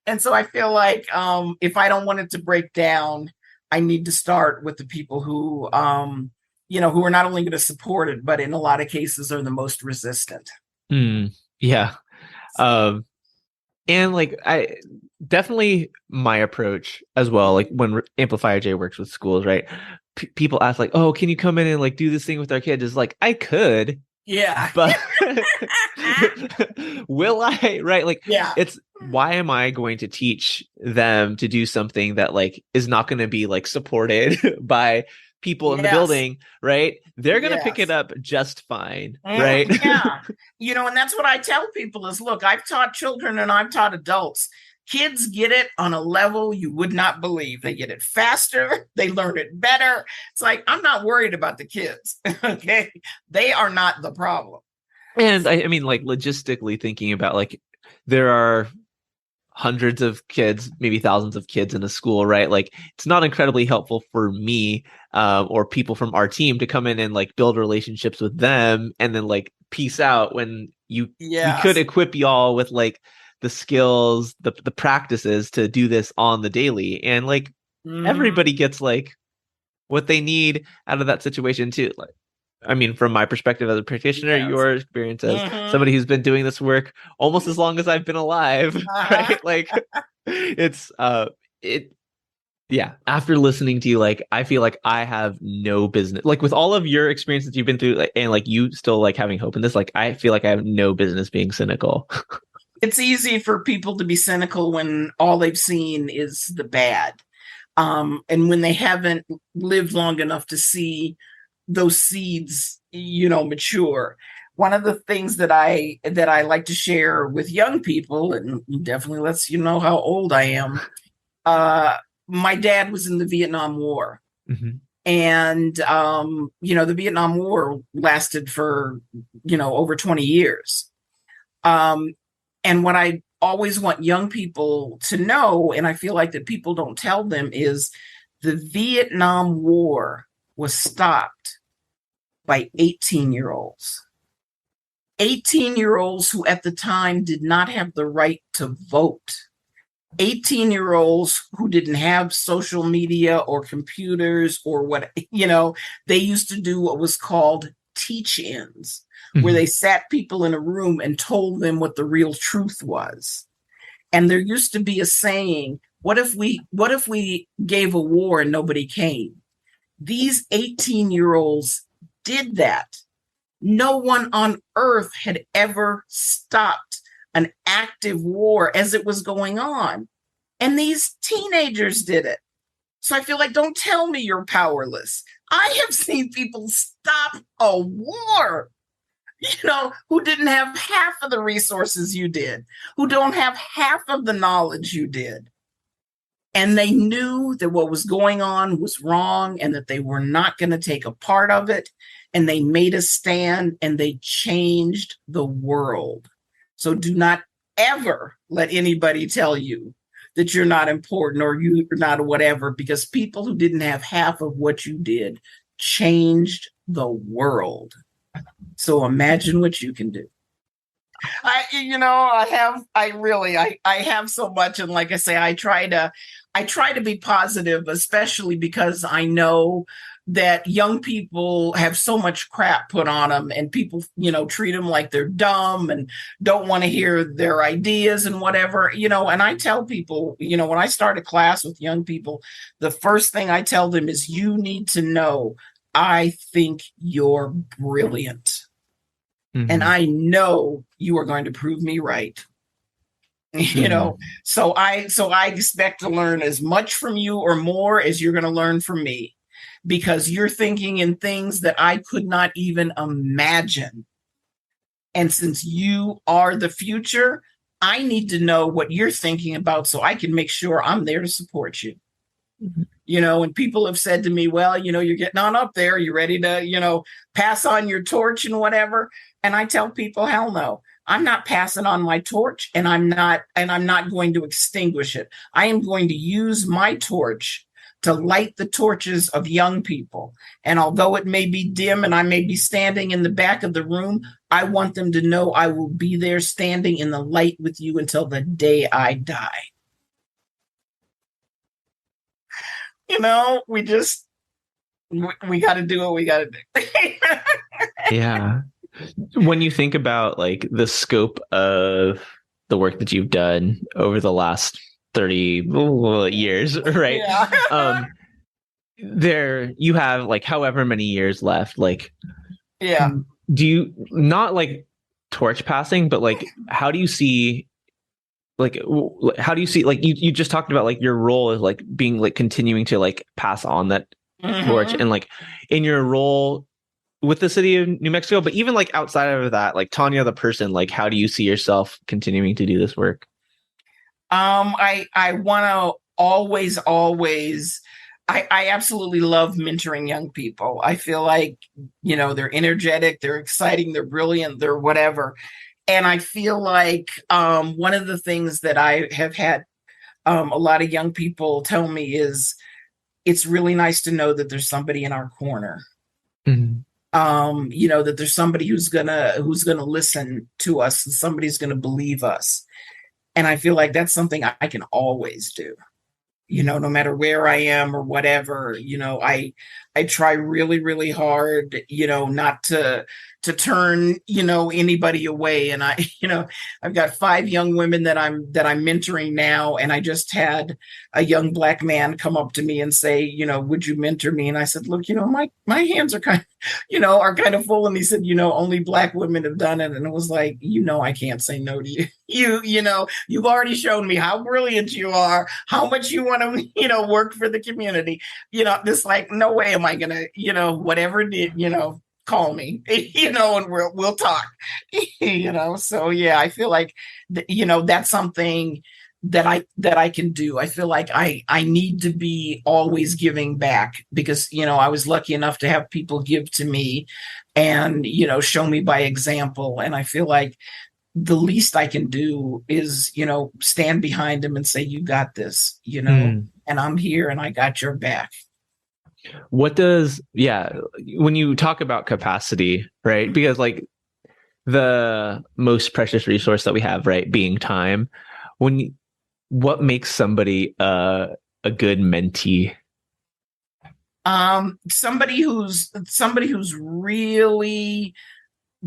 And so I feel like if I don't want it to break down, I need to start with the people who, who are not only going to support it, but in a lot of cases are the most resistant. Yeah. And like, I definitely my approach as well, like when Amplifier J works with schools, right? People ask like, oh, can you come in and like do this thing with our kids? Is like, I could. Yeah. But will I? Right. Like, it's why am I going to teach them to do something that like is not going to be like supported by people in the building, right? They're going to pick it up just fine. Right. Yeah. And that's what I tell people is, look, I've taught children and I've taught adults. Kids get it on a level you would not believe. They get it faster. They learn it better. It's like, I'm not worried about the kids. Okay. They are not the problem. And I mean, like logistically thinking about like, there are hundreds of kids, maybe thousands of kids in a school, right? Like it's not incredibly helpful for me or people from our team to come in and like build relationships with them and then like peace out when we could Yes. equip y'all with like the skills, the practices to do this on the daily. And like Mhm. everybody gets like what they need out of that situation too. Like, I mean, from my perspective as a practitioner, Yes. your experience as Mhm. somebody who's been doing this work almost as long as I've been alive, Uh-huh. right? Like it's it yeah, after listening to you, like I feel like I have no business like with all of your experiences you've been through like, and like you still like having hope in this, like I feel like I have no business being cynical. It's easy for people to be cynical when all they've seen is the bad. And when they haven't lived long enough to see those seeds, mature. One of the things that I like to share with young people, and definitely lets you know how old I am. Uh, my dad was in the Vietnam War, Mhm. and the Vietnam War lasted for over 20 years. Um, and what I always want young people to know, and I feel like that people don't tell them, is the Vietnam War was stopped by 18-year-olds. 18-year-olds who at the time did not have the right to vote. 18-year-olds who didn't have social media or computers or what, they used to do what was called teach-ins, where Mhm. they sat people in a room and told them what the real truth was. And there used to be a saying, what if we gave a war and nobody came? These 18-year-olds did that. No one on earth had ever stopped an active war as it was going on. And these teenagers did it. So I feel like, don't tell me you're powerless. I have seen people stop a war, who didn't have half of the resources you did, who don't have half of the knowledge you did. And they knew that what was going on was wrong and that they were not going to take a part of it. And they made a stand and they changed the world. So do not ever let anybody tell you that you're not important or you're not whatever, because people who didn't have half of what you did changed the world. So imagine what you can do. I have so much. And like I say, I try to be positive, especially because I know that young people have so much crap put on them and people, treat them like they're dumb and don't want to hear their ideas and whatever, and I tell people, when I start a class with young people, the first thing I tell them is, you need to know, I think you're brilliant. And Mhm. I know you are going to prove me right. you know Mhm. so I expect to learn as much from you or more as you're going to learn from me, because you're thinking in things that I could not even imagine. And since you are the future, I need to know what you're thinking about so I can make sure I'm there to support you. Mhm. And people have said to me, well, you're getting on up there, you ready to, pass on your torch and whatever. And I tell people, hell no, I'm not passing on my torch, and I'm not going to extinguish it. I am going to use my torch to light the torches of young people. And although it may be dim and I may be standing in the back of the room, I want them to know I will be there standing in the light with you until the day I die. We just we got to do what we got to do. Yeah. When you think about like the scope of the work that you've done over the last 30 years, right? Yeah. Um, there you have like however many years left. Like, Yeah. do you not like torch passing, but like, how do you see like how do you see like you just talked about like your role is like being like continuing to like pass on that torch Mm-hmm. and like in your role with the city of New Mexico, but even like outside of that, like Tonya the person, like how do you see yourself continuing to do this work? I want to always. I absolutely love mentoring young people. I feel like, they're energetic, they're exciting, they're brilliant, they're whatever. And I feel like one of the things that I have had a lot of young people tell me is it's really nice to know that there's somebody in our corner. Mhm. That there's somebody who's gonna listen to us, and somebody's gonna believe us. And I feel like that's something I can always do. No matter where I am or whatever, I try really, really hard, not to turn, anybody away. And I, I've got 5 young women that I'm mentoring now. And I just had a young Black man come up to me and say, would you mentor me? And I said, look, my hands are kind of, are kind of full. And he said, only Black women have done it. And it was like, I can't say no to you. You've already shown me how brilliant you are, how much you want to, work for the community. Just like, no way am I gonna, whatever did, call me, and we'll talk, So yeah, I feel like, that's something that I can do. I feel like I need to be always giving back because, I was lucky enough to have people give to me and, show me by example. And I feel like the least I can do is, stand behind them and say, you got this, and I'm here and I got your back. When you talk about capacity, right? Because like the most precious resource that we have, right, being time, what makes somebody a good mentee? Somebody who's really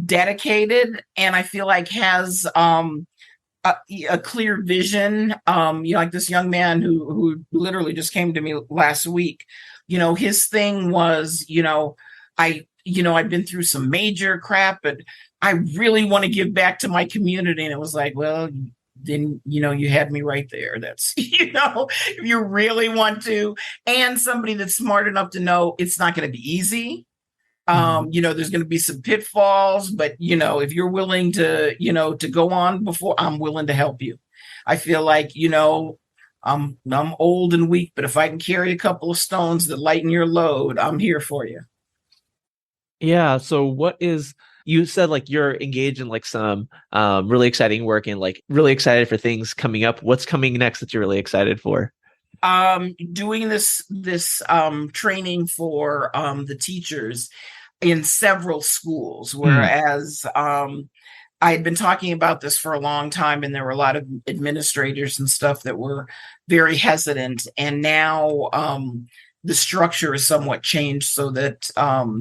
dedicated and I feel like has a clear vision. Like this young man who literally just came to me last week. His thing was, I've been through some major crap, but I really want to give back to my community. And it was like, well, then, you had me right there. That's, if you really want to, and somebody that's smart enough to know it's not going to be easy. There's going to be some pitfalls, but, if you're willing to, to go on before, I'm willing to help you. I feel like, I'm old and weak, but if I can carry a couple of stones that lighten your load, I'm here for you. Yeah. So you said like you're engaged in like some really exciting work and like really excited for things coming up. What's coming next that you're really excited for? Doing this training for the teachers in several schools, whereas I had been talking about this for a long time, and there were a lot of administrators and stuff that were very hesitant. And now the structure is somewhat changed so that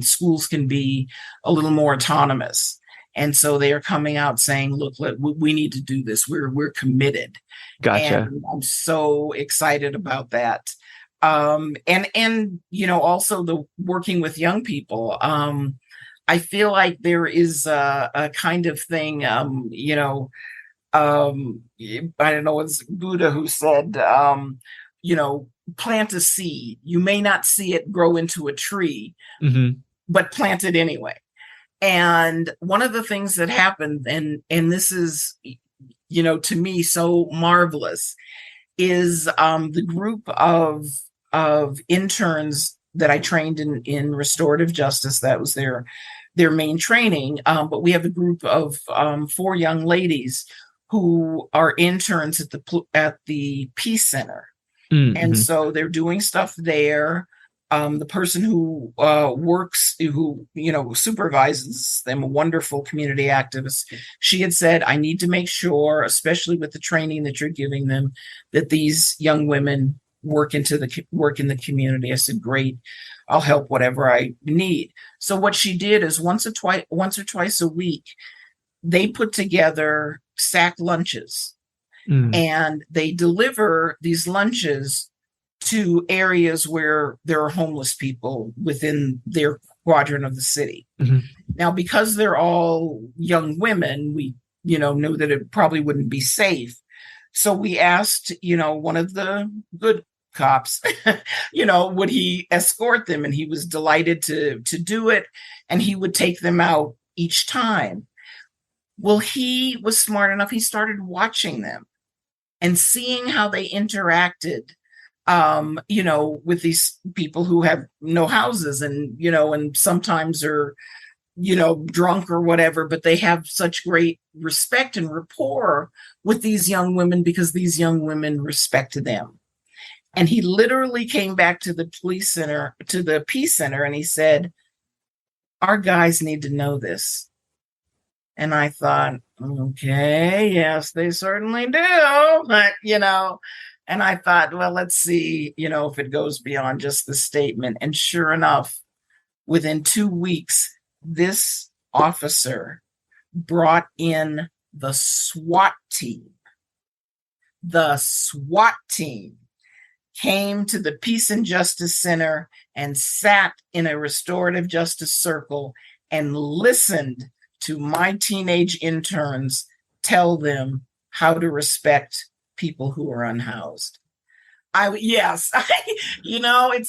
schools can be a little more autonomous. And so they are coming out saying, look, we need to do this. We're committed. Gotcha. And I'm so excited about that. And also the working with young people. I feel like there is a kind of thing, I don't know, it's Buddha who said, plant a seed. You may not see it grow into a tree, but plant it anyway. And one of the things that happened, and this is, to me, so marvelous, is the group of interns that I trained in restorative justice. That was their main training. But we have a group of 4 young ladies who are interns at the Peace Center. And so they're doing stuff there. The person who supervises them, a wonderful community activist, she had said, I need to make sure, especially with the training that you're giving them, that these young women work in the community. I said, great, I'll help whatever I need. So what she did is once or twice a week, they put together sack lunches, and they deliver these lunches to areas where there are homeless people within their quadrant of the city. Now, because they're all young women, we, knew that it probably wouldn't be safe. So we asked, one of the good cops, would he escort them? And he was delighted to do it. And he would take them out each time. Well, he was smart enough. He started watching them and seeing how they interacted, with these people who have no houses and, and sometimes are, drunk or whatever, but they have such great respect and rapport with these young women because these young women respect them. And he literally came back to the peace center, and he said, our guys need to know this. And I thought, okay, yes, they certainly do. But, and I thought, well, let's see, if it goes beyond just the statement. And sure enough, within 2 weeks, this officer brought in the SWAT team. The SWAT team came to the Peace and Justice Center and sat in a restorative justice circle and listened to my teenage interns tell them how to respect people who are unhoused. It's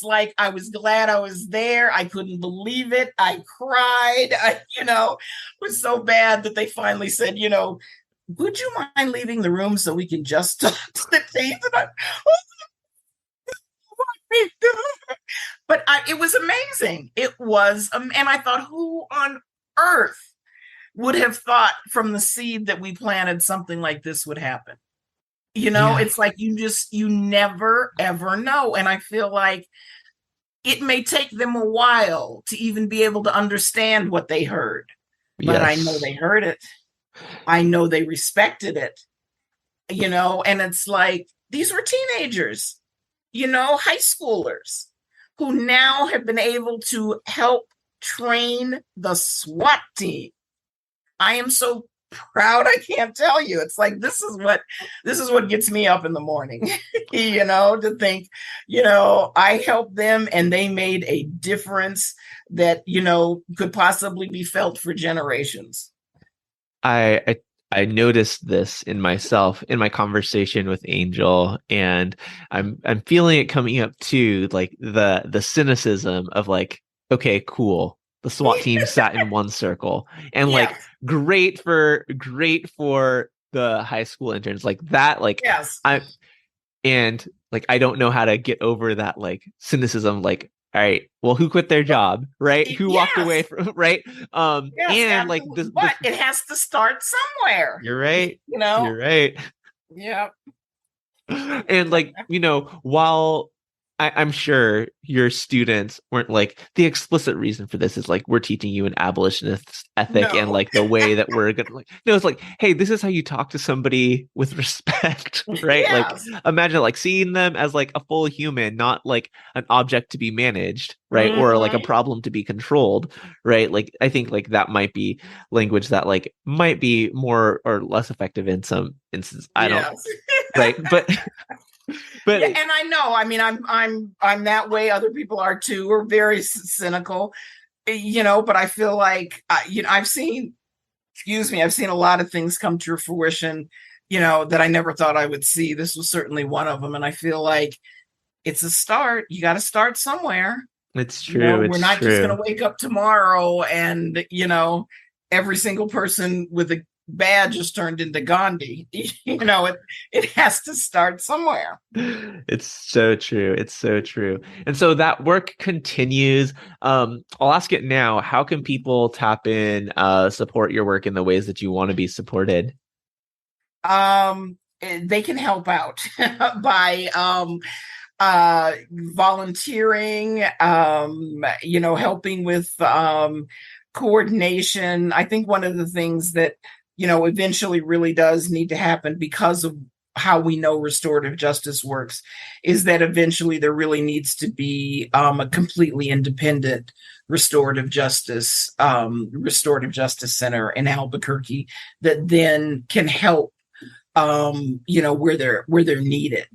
like I was glad I was there. I couldn't believe it. I cried. It was so bad that they finally said, would you mind leaving the room so we can just talk to the team? But it was amazing. It was, and I thought, who on earth would have thought from the seed that we planted something like this would happen? It's like you never, ever know. And I feel like it may take them a while to even be able to understand what they heard. But I know they heard it. I know they respected it, and it's like, these were teenagers, high schoolers who now have been able to help train the SWAT team. I am so proud. I can't tell you. It's like, this is what gets me up in the morning, to think, I helped them and they made a difference that, could possibly be felt for generations. I noticed this in myself in my conversation with Angel, and I'm feeling it coming up too, like the cynicism of like, okay, cool. The SWAT team sat in one circle, and like great for the high school interns, like that, like I don't know how to get over that like cynicism, like, all right, well, who quit their job, right? Who walked away from, right? And like this, but it has to start somewhere. You're right. You're right. Yeah. And like, while I'm sure your students weren't like, the explicit reason for this is like, we're teaching you an abolitionist ethic and like the way that we're gonna like, no, it's like, hey, this is how you talk to somebody with respect, right? Yes. Like, imagine like seeing them as like a full human, not like an object to be managed, right? Mm-hmm. Or like a problem to be controlled, right? Like, I think like that might be language that like might be more or less effective in some instances. I don't, right? But and I know, I mean, I'm that way. Other people are too. We're very cynical, but I feel like, I've seen a lot of things come to fruition, that I never thought I would see. This was certainly one of them. And I feel like it's a start. You got to start somewhere. It's true. We're not just going to wake up tomorrow and, every single person with a badge is turned into Gandhi. It has to start somewhere. It's so true. It's so true. And so that work continues. I'll ask it now. How can people tap in, support your work in the ways that you want to be supported? They can help out by volunteering, helping with coordination. I think one of the things that eventually really does need to happen because of how we know restorative justice works is that eventually there really needs to be a completely independent restorative justice center in Albuquerque that then can help, where they're needed.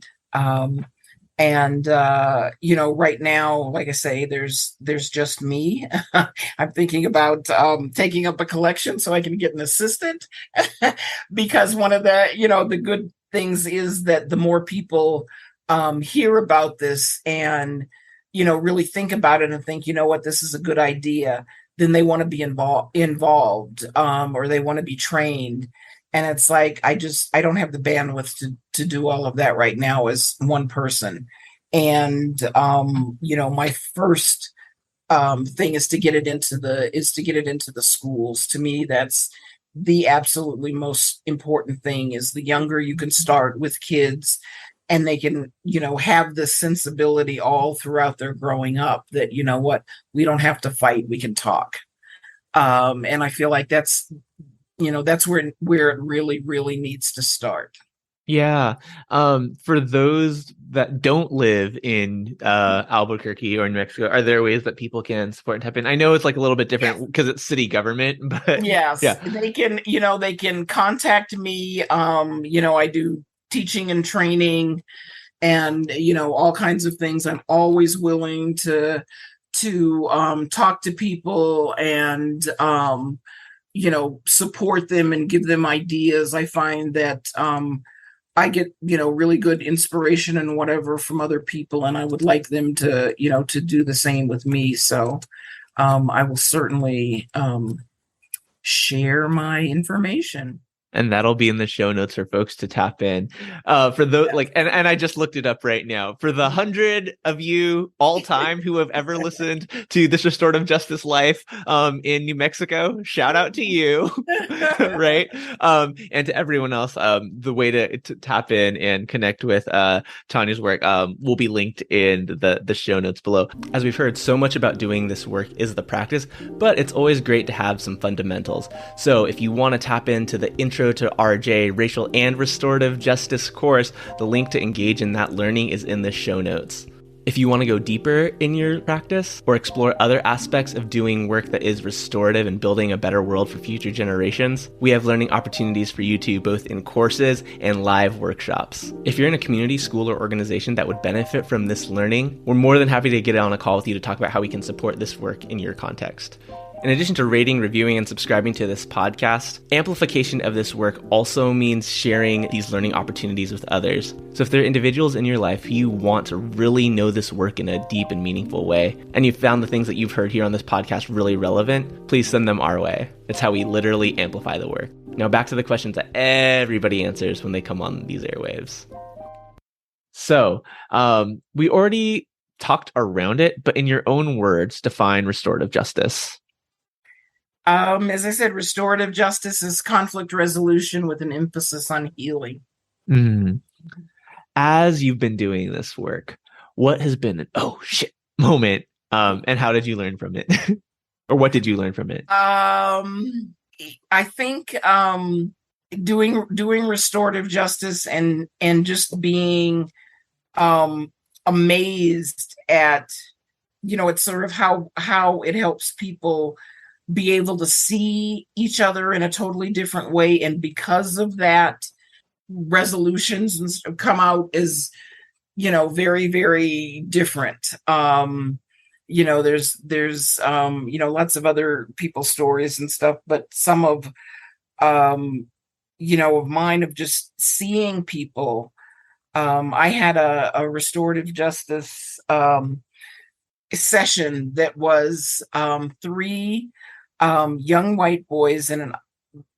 Right now, like I say, there's just me. I'm thinking about taking up a collection so I can get an assistant because one of the, the good things is that the more people hear about this and, really think about it and think, what, this is a good idea, then they want to be involved or they want to be trained. And it's like, I don't have the bandwidth to do all of that right now as one person. And, my first thing is to get it into the schools. To me, that's the absolutely most important thing. Is the younger you can start with kids, and they can, have this sensibility all throughout their growing up that, what, we don't have to fight, we can talk. And I feel like that's where it really, really needs to start. Yeah. For those that don't live in Albuquerque or New Mexico, are there ways that people can support and tap in? I know it's like a little bit different because it's city government, but Yes, yeah. they can contact me. I do teaching and training and, all kinds of things. I'm always willing to talk to people and, support them and give them ideas. I find that, I get, really good inspiration and whatever from other people, and I would like them to, to do the same with me. So, I will certainly, share my information. And that'll be in the show notes for folks to tap in. For those and I just looked it up right now. For the 100 of you all time who have ever listened to This Restorative Justice Life in New Mexico, shout out to you, right? And to everyone else, the way to tap in and connect with Tonya's work will be linked in the show notes below. As we've heard, so much about doing this work is the practice, but it's always great to have some fundamentals. So if you want to tap into the Intro to RJ, Racial and Restorative Justice course, the link to engage in that learning is in the show notes. If you want to go deeper in your practice or explore other aspects of doing work that is restorative and building a better world for future generations, we have learning opportunities for you too, both in courses and live workshops. If you're in a community, school, or organization that would benefit from this learning, we're more than happy to get on a call with you to talk about how we can support this work in your context. In addition to rating, reviewing, and subscribing to this podcast, amplification of this work also means sharing these learning opportunities with others. So if there are individuals in your life who you want to really know this work in a deep and meaningful way, and you've found the things that you've heard here on this podcast really relevant, please send them our way. It's how we literally amplify the work. Now back to the questions that everybody answers when they come on these airwaves. So we already talked around it, but in your own words, define restorative justice. As I said, restorative justice is conflict resolution with an emphasis on healing. As you've been doing this work, what has been an oh shit moment? And how did you learn from it? Or what did you learn from it? I think doing restorative justice and just being amazed at, it's sort of how it helps people be able to see each other in a totally different way, and because of that, resolutions come out as very, very different. There's lots of other people's stories and stuff, but some of of mine of just seeing people. I had a restorative justice session that was 3 young white boys in an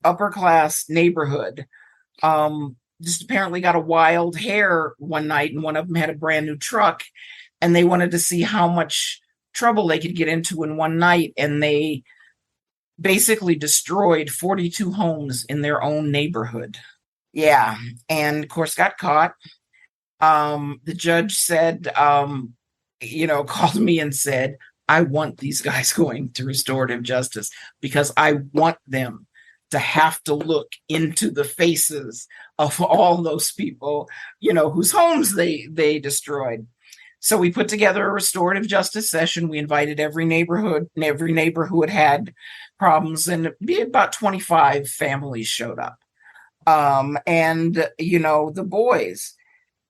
upper class neighborhood just apparently got a wild hair one night, and one of them had a brand new truck, and they wanted to see how much trouble they could get into in one night, and they basically destroyed 42 homes in their own neighborhood. Yeah, and of course got caught. The judge said, called me and said, I want these guys going to restorative justice because I want them to have to look into the faces of all those people, whose homes they destroyed. So we put together a restorative justice session. We invited every neighbor who had problems, and about 25 families showed up. And the boys,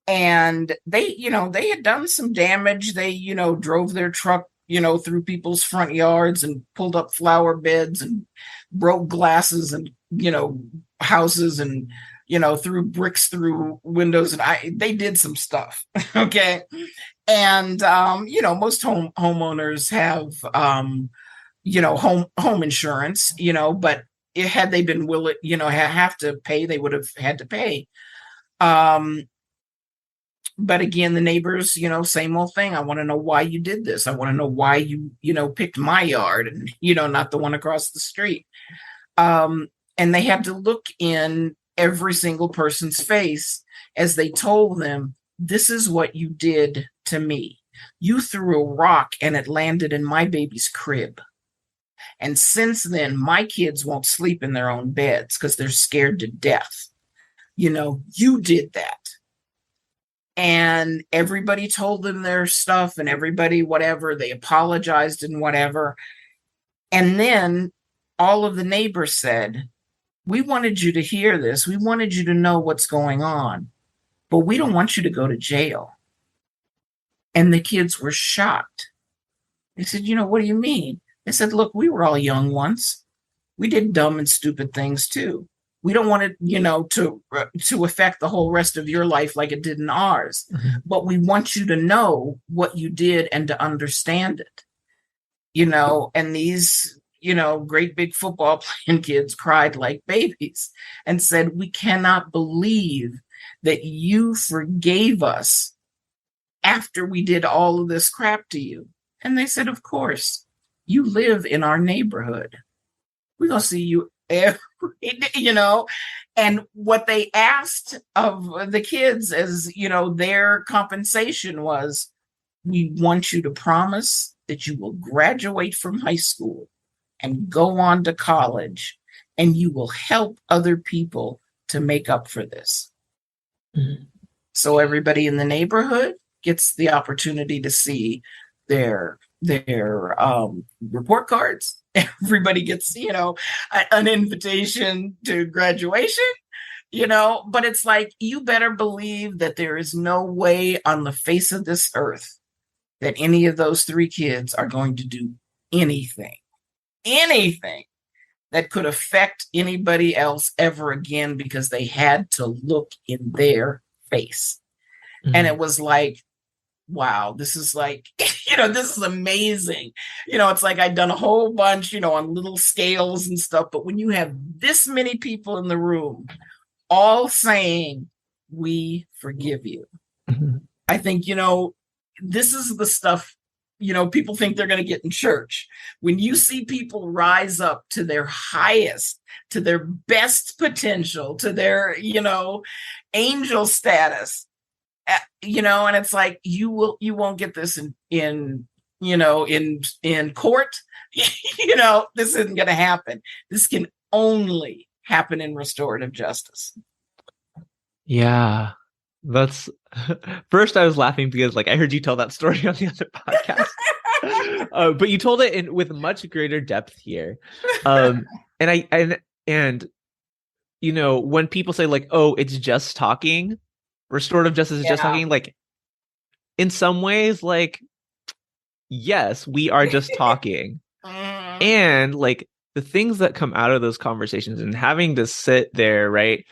and they had done some damage. They, drove their truck through people's front yards and pulled up flower beds and broke glasses and, houses and, threw bricks through windows. And they did some stuff. Okay. And, most homeowners have, home insurance, but had they been willing, have to pay, they would have had to pay. But again, the neighbors, same old thing. I want to know why you did this. I want to know why you picked my yard and, not the one across the street. And they had to look in every single person's face as they told them, this is what you did to me. You threw a rock and it landed in my baby's crib. And since then, my kids won't sleep in their own beds because they're scared to death. You did that. And everybody told them their stuff and everybody, whatever, they apologized and whatever. And then all of the neighbors said, we wanted you to hear this. We wanted you to know what's going on, but we don't want you to go to jail. And the kids were shocked. They said, what do you mean? They said, look, we were all young once. We did dumb and stupid things too. We don't want it, to affect the whole rest of your life like it did in ours. Mm-hmm. But we want you to know what you did and to understand it. And these, great big football playing kids cried like babies and said, we cannot believe that you forgave us after we did all of this crap to you. And they said, of course, you live in our neighborhood. We're going to see you every, and what they asked of the kids as, their compensation was, we want you to promise that you will graduate from high school and go on to college, and you will help other people to make up for this. Mm-hmm. So everybody in the neighborhood gets the opportunity to see their report cards. Everybody gets, an invitation to graduation, but it's like, you better believe that there is no way on the face of this earth that any of those three kids are going to do anything that could affect anybody else ever again, because they had to look in their face. Mm-hmm. And it was like, wow, this is like, this is amazing. It's like I'd done a whole bunch, on little scales and stuff. But when you have this many people in the room all saying, we forgive you, mm-hmm. I think, this is the stuff, people think they're going to get in church. When you see people rise up to their highest, to their best potential, to their, angel status, and it's like, you won't get this in court. This isn't going to happen. This can only happen in restorative justice. Yeah. That's first I was laughing because I heard you tell that story on the other podcast. But you told it with much greater depth here. And when people say oh, it's just talking, restorative justice is just talking, in some ways, yes, we are just talking. And the things that come out of those conversations and having to sit there, right,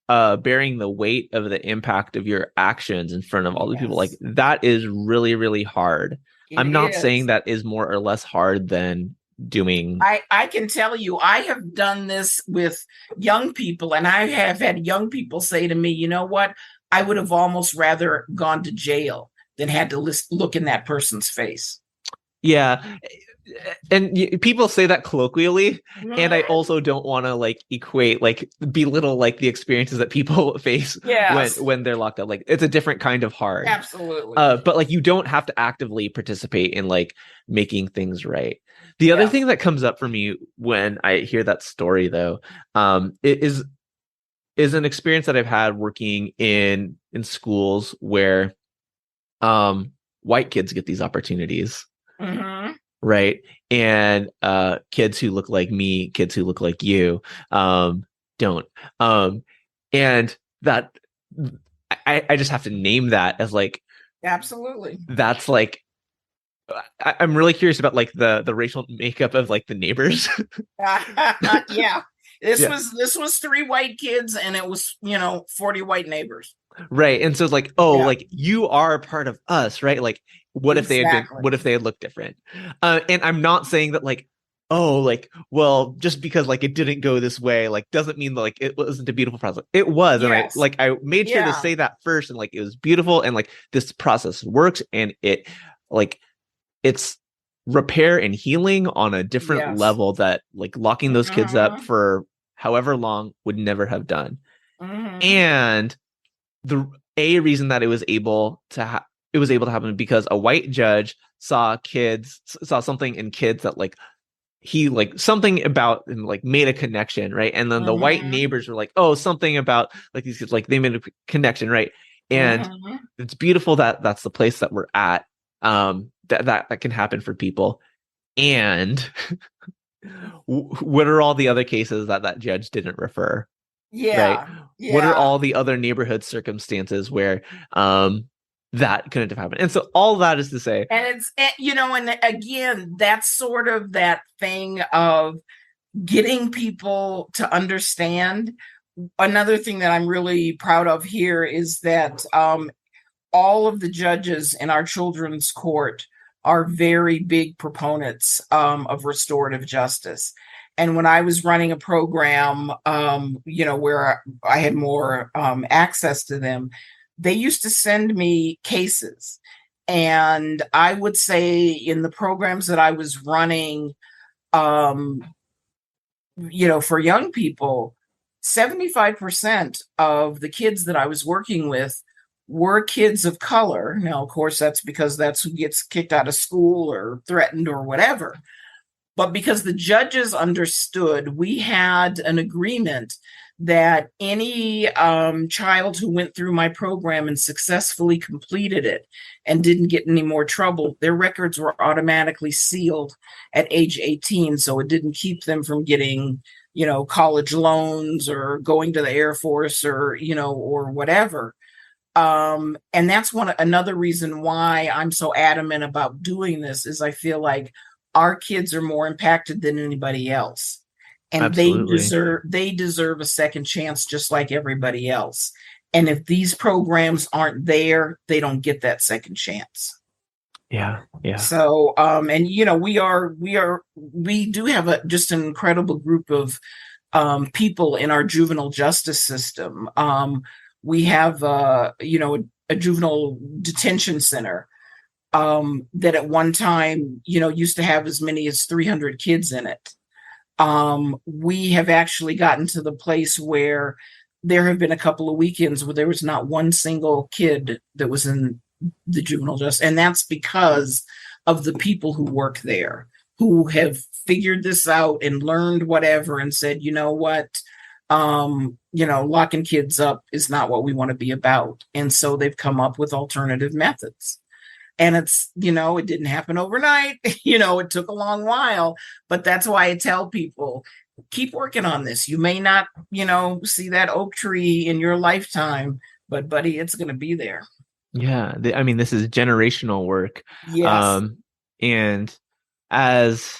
bearing the weight of the impact of your actions in front of all the people, that is really, really hard. I'm not saying that is more or less hard than doing. I can tell you, I have done this with young people, and I have had young people say to me, you know what? I would have almost rather gone to jail than had to look in that person's face. Yeah. And people say that colloquially, and I also don't want to equate, belittle the experiences that people face when they're locked up. It's a different kind of hard. Absolutely. But you don't have to actively participate in making things right. The other thing that comes up for me when I hear that story, though, is an experience that I've had working in schools where white kids get these opportunities. Mm-hmm. Right. And kids who look like me, kids who look like you, don't. And that I just have to name that as absolutely. That's I'm really curious about the racial makeup of the neighbors. Yeah. This was 3 white kids, and it was 40 white neighbors. Right. And so it's you are a part of us, right? What if they had looked different? And I'm not saying that oh, like, well, just because like it didn't go this way, like doesn't mean like it wasn't a beautiful process. It was, and Yes. I made sure to Yeah. say that first, and like it was beautiful, and like this process works, and it like it's repair and healing on a different Yes. level that like locking those kids up Mm-hmm. for however long would never have done. Mm-hmm. And the a reason that it was able to happen because a white judge saw something in kids that like he like something about and like made a connection, right? And then the white Mm-hmm. neighbors were like, oh, something about like these kids, like they made a connection, right? And Mm-hmm. it's beautiful that that's the place that we're at. That can happen for people. And what are all the other cases that that judge didn't refer, right? Yeah. What are Yeah. all the other neighborhood circumstances where that couldn't have happened? And so all that is to say, And it's, and again, that's sort of that thing of getting people to understand. Another thing that I'm really proud of here is that all of the judges in our children's court are very big proponents of restorative justice. And when I was running a program, where I had more access to them, they used to send me cases. And I would say in the programs that I was running, um, for young people, 75% of the kids that I was working with were kids of color. Now, of course, that's because that's who gets kicked out of school or threatened or whatever. But because the judges understood, we had an agreement that any child who went through my program and successfully completed it and didn't get any more trouble, their records were automatically sealed at age 18. So it didn't keep them from getting, college loans or going to the Air Force or, or whatever. And that's another reason why I'm so adamant about doing this is I feel like our kids are more impacted than anybody else. And absolutely. they deserve a second chance just like everybody else. And if these programs aren't there, they don't get that second chance. Yeah. Yeah. So and we do have just an incredible group of people in our juvenile justice system. We have a juvenile detention center that at one time used to have as many as 300 kids in it. We have actually gotten to the place where there have been a couple of weekends where there was not one single kid that was in the juvenile justice, and that's because of the people who work there, who have figured this out and learned whatever and said, you know what, locking kids up is not what we want to be about. And so they've come up with alternative methods. And it's, it didn't happen overnight. It took a long while, but that's why I tell people, keep working on this. You may not, see that oak tree in your lifetime, but buddy, it's going to be there. Yeah. I mean, this is generational work. Yes. And as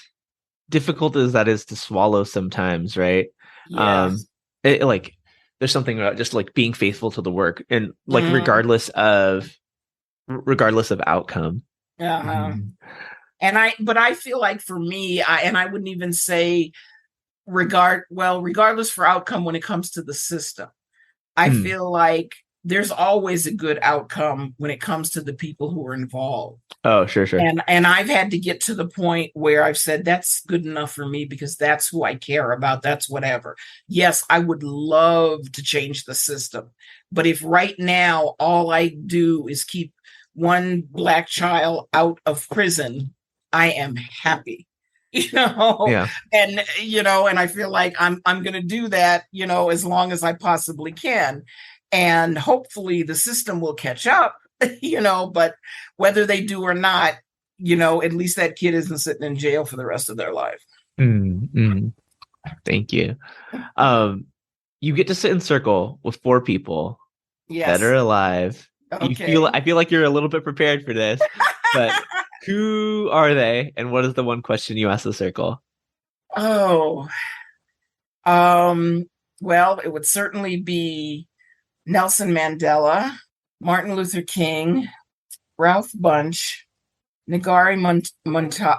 difficult as that is to swallow sometimes, right? Yes. Like there's something about just like being faithful to the work and like Mm-hmm. regardless of outcome. Uh-huh. Mhm. But I feel like for me, I wouldn't even say regardless for outcome when it comes to the system. I Mm. feel like there's always a good outcome when it comes to the people who are involved. Oh, sure. And I've had to get to the point where I've said that's good enough for me because that's who I care about. That's whatever. Yes, I would love to change the system. But if right now all I do is keep one Black child out of prison, I am happy. Yeah. And I feel like I'm going to do that, as long as I possibly can. And hopefully the system will catch up, but whether they do or not, at least that kid isn't sitting in jail for the rest of their life. Mm. Thank you. Um, you get to sit in circle with four people that are Yes. alive. Okay. I feel like you're a little bit prepared for this, but who are they and what is the one question you ask the circle? Oh, well, it would certainly be Nelson Mandela, Martin Luther King, Ralph Bunche, Nagari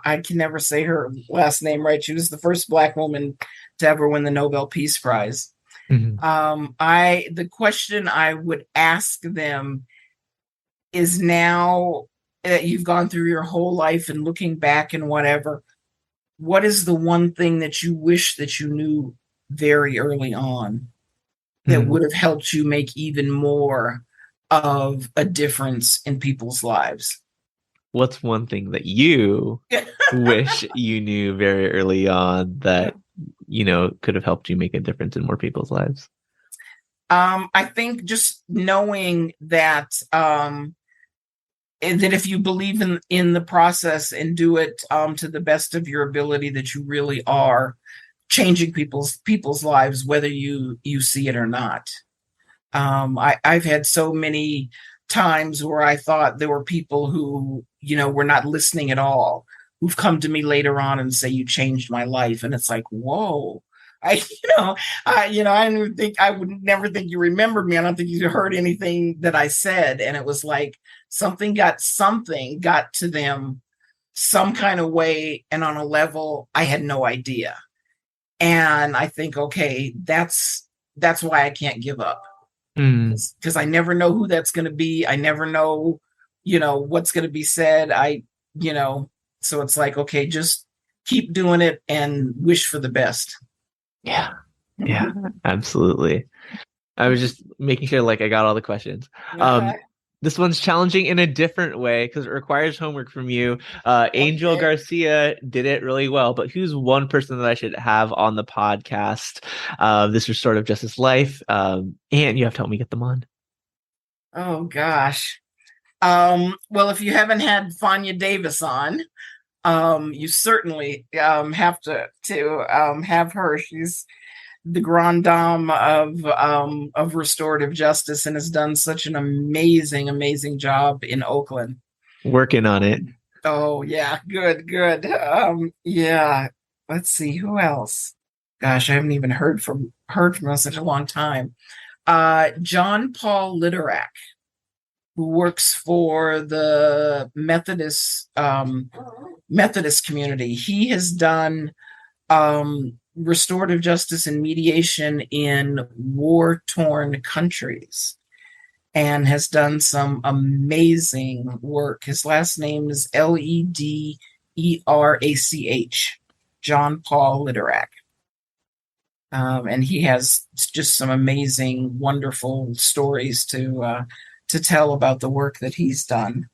I can never say her last name right. She was the first Black woman to ever win the Nobel Peace Prize. The question I would ask them is, now that you've gone through your whole life and looking back and whatever, what is the one thing that you wish that you knew very early on that would have helped you make even more of a difference in people's lives? What's one thing that you wish you knew very early on that, could have helped you make a difference in more people's lives? I think just knowing that that if you believe in the process and do it to the best of your ability, that you really are changing people's lives, whether you see it or not. I've had so many times where I thought there were people who, were not listening at all, who've come to me later on and say, "You changed my life." And it's like, whoa. I would never think you remembered me. I don't think you heard anything that I said. And it was like something got to them some kind of way, and on a level I had no idea. And I think, okay, that's why I can't give up. Because I never know who that's going to be. I never know, what's going to be said. So it's like, okay, just keep doing it and wish for the best. Yeah, absolutely. I was just making sure I got all the questions. This one's challenging in a different way because it requires homework from you. Angel Garcia did it really well, but who's one person that I should have on the podcast, this restorative justice life? And you have to help me get them on. Oh gosh. Well, if you haven't had Fania Davis on, you certainly have to have her. She's the Grande of restorative justice and has done such an amazing job in Oakland. Working on it. Oh yeah, good. Yeah. Let's see, who else? Gosh, I haven't even heard from her in such a long time. John Paul Literak, who works for the Methodist community. He has done restorative justice and mediation in war-torn countries and has done some amazing work. His last name is Lederach, John Paul Literak. And he has just some amazing, wonderful stories to tell about the work that he's done.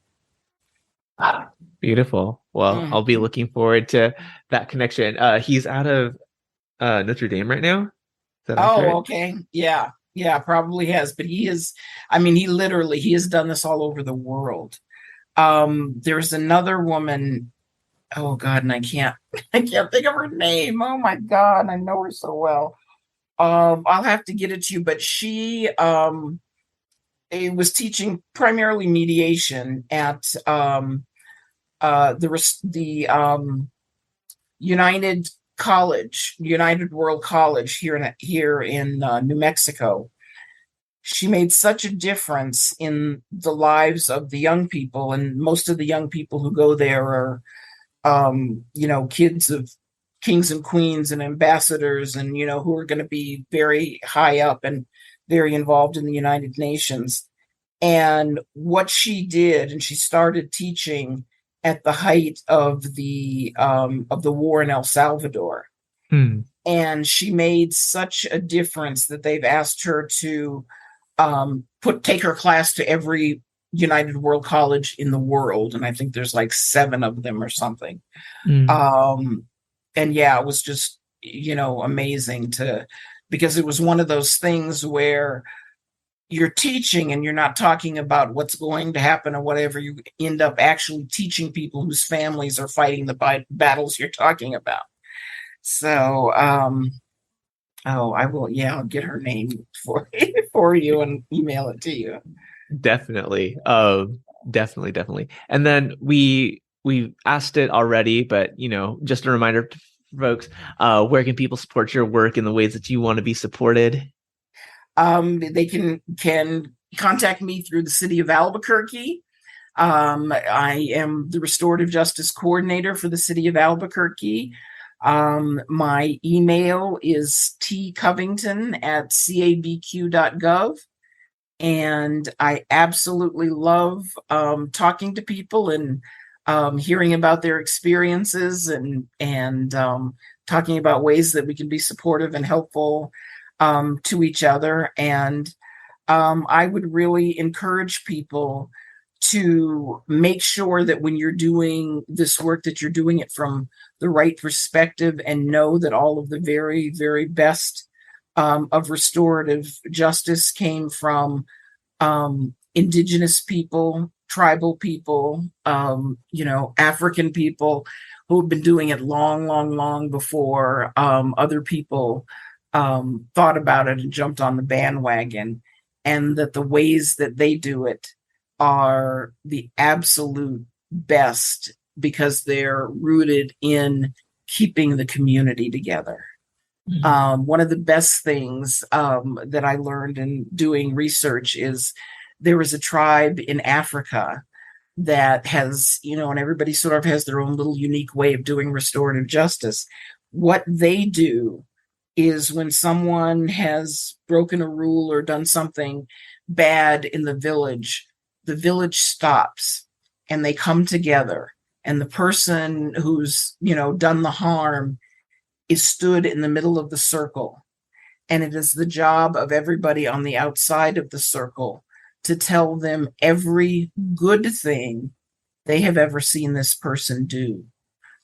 Beautiful. Well, I'll be looking forward to that connection. He's out of Notre Dame right now. Is that accurate? Okay. Yeah, probably has. But he has done this all over the world. There's another woman. Oh God, and I can't think of her name. Oh my God, I know her so well. I'll have to get it to you, but she was teaching primarily mediation at the United World College here in New Mexico. She made such a difference in the lives of the young people, and most of the young people who go there are kids of kings and queens and ambassadors, and who are going to be very high up and very involved in the United Nations. And what she did, and she started teaching at the height of the war in El Salvador. And she made such a difference that they've asked her to take her class to every United World College in the world, and I think there's like 7 of them or something. And yeah, it was just amazing because it was one of those things where you're teaching and you're not talking about what's going to happen or whatever. You end up actually teaching people whose families are fighting the battles you're talking about. So I will. Yeah, I'll get her name for you and email it to you. Definitely. Definitely. And then we asked it already, but just a reminder to folks, where can people support your work in the ways that you want to be supported? They can contact me through the city of Albuquerque. I am the Restorative Justice Coordinator for the City of Albuquerque. My email is tcovington@cabq.gov. And I absolutely love talking to people and hearing about their experiences and talking about ways that we can be supportive and helpful to each other. And I would really encourage people to make sure that when you're doing this work, that you're doing it from the right perspective, and know that all of the very, very best of restorative justice came from indigenous people, tribal people, African people who have been doing it long, long, long before other people thought about it and jumped on the bandwagon, and that the ways that they do it are the absolute best because they're rooted in keeping the community together. Mm-hmm. One of the best things that I learned in doing research is there was a tribe in Africa that has, and everybody sort of has their own little unique way of doing restorative justice. What they do is when someone has broken a rule or done something bad in the village stops and they come together, and the person who's, done the harm is stood in the middle of the circle. And it is the job of everybody on the outside of the circle to tell them every good thing they have ever seen this person do,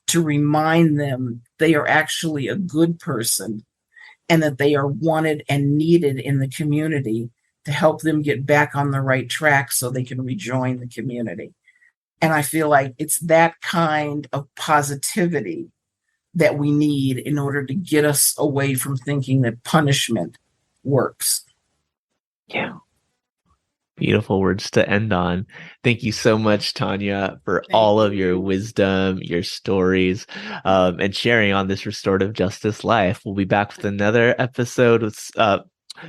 to remind them they are actually a good person and that they are wanted and needed in the community to help them get back on the right track so they can rejoin the community. And I feel like it's that kind of positivity that we need in order to get us away from thinking that punishment works. Yeah. Beautiful words to end on. Thank you so much, Tonya, for all of your wisdom, your stories, and sharing on this restorative justice life. We'll be back with another episode with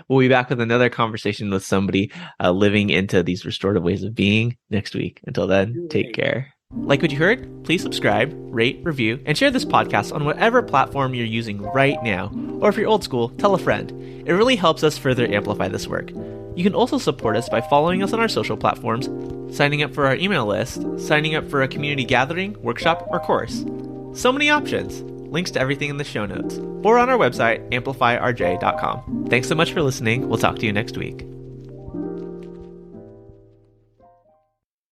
we'll be back with another conversation with somebody living into these restorative ways of being next week. Until then, take care. Like what you heard? Please subscribe, rate, review, and share this podcast on whatever platform you're using right now. Or if you're old school, tell a friend. It really helps us further amplify this work. You can also support us by following us on our social platforms, signing up for our email list, signing up for a community gathering, workshop, or course. So many options. Links to everything in the show notes, or on our website, amplifyrj.com. Thanks so much for listening. We'll talk to you next week.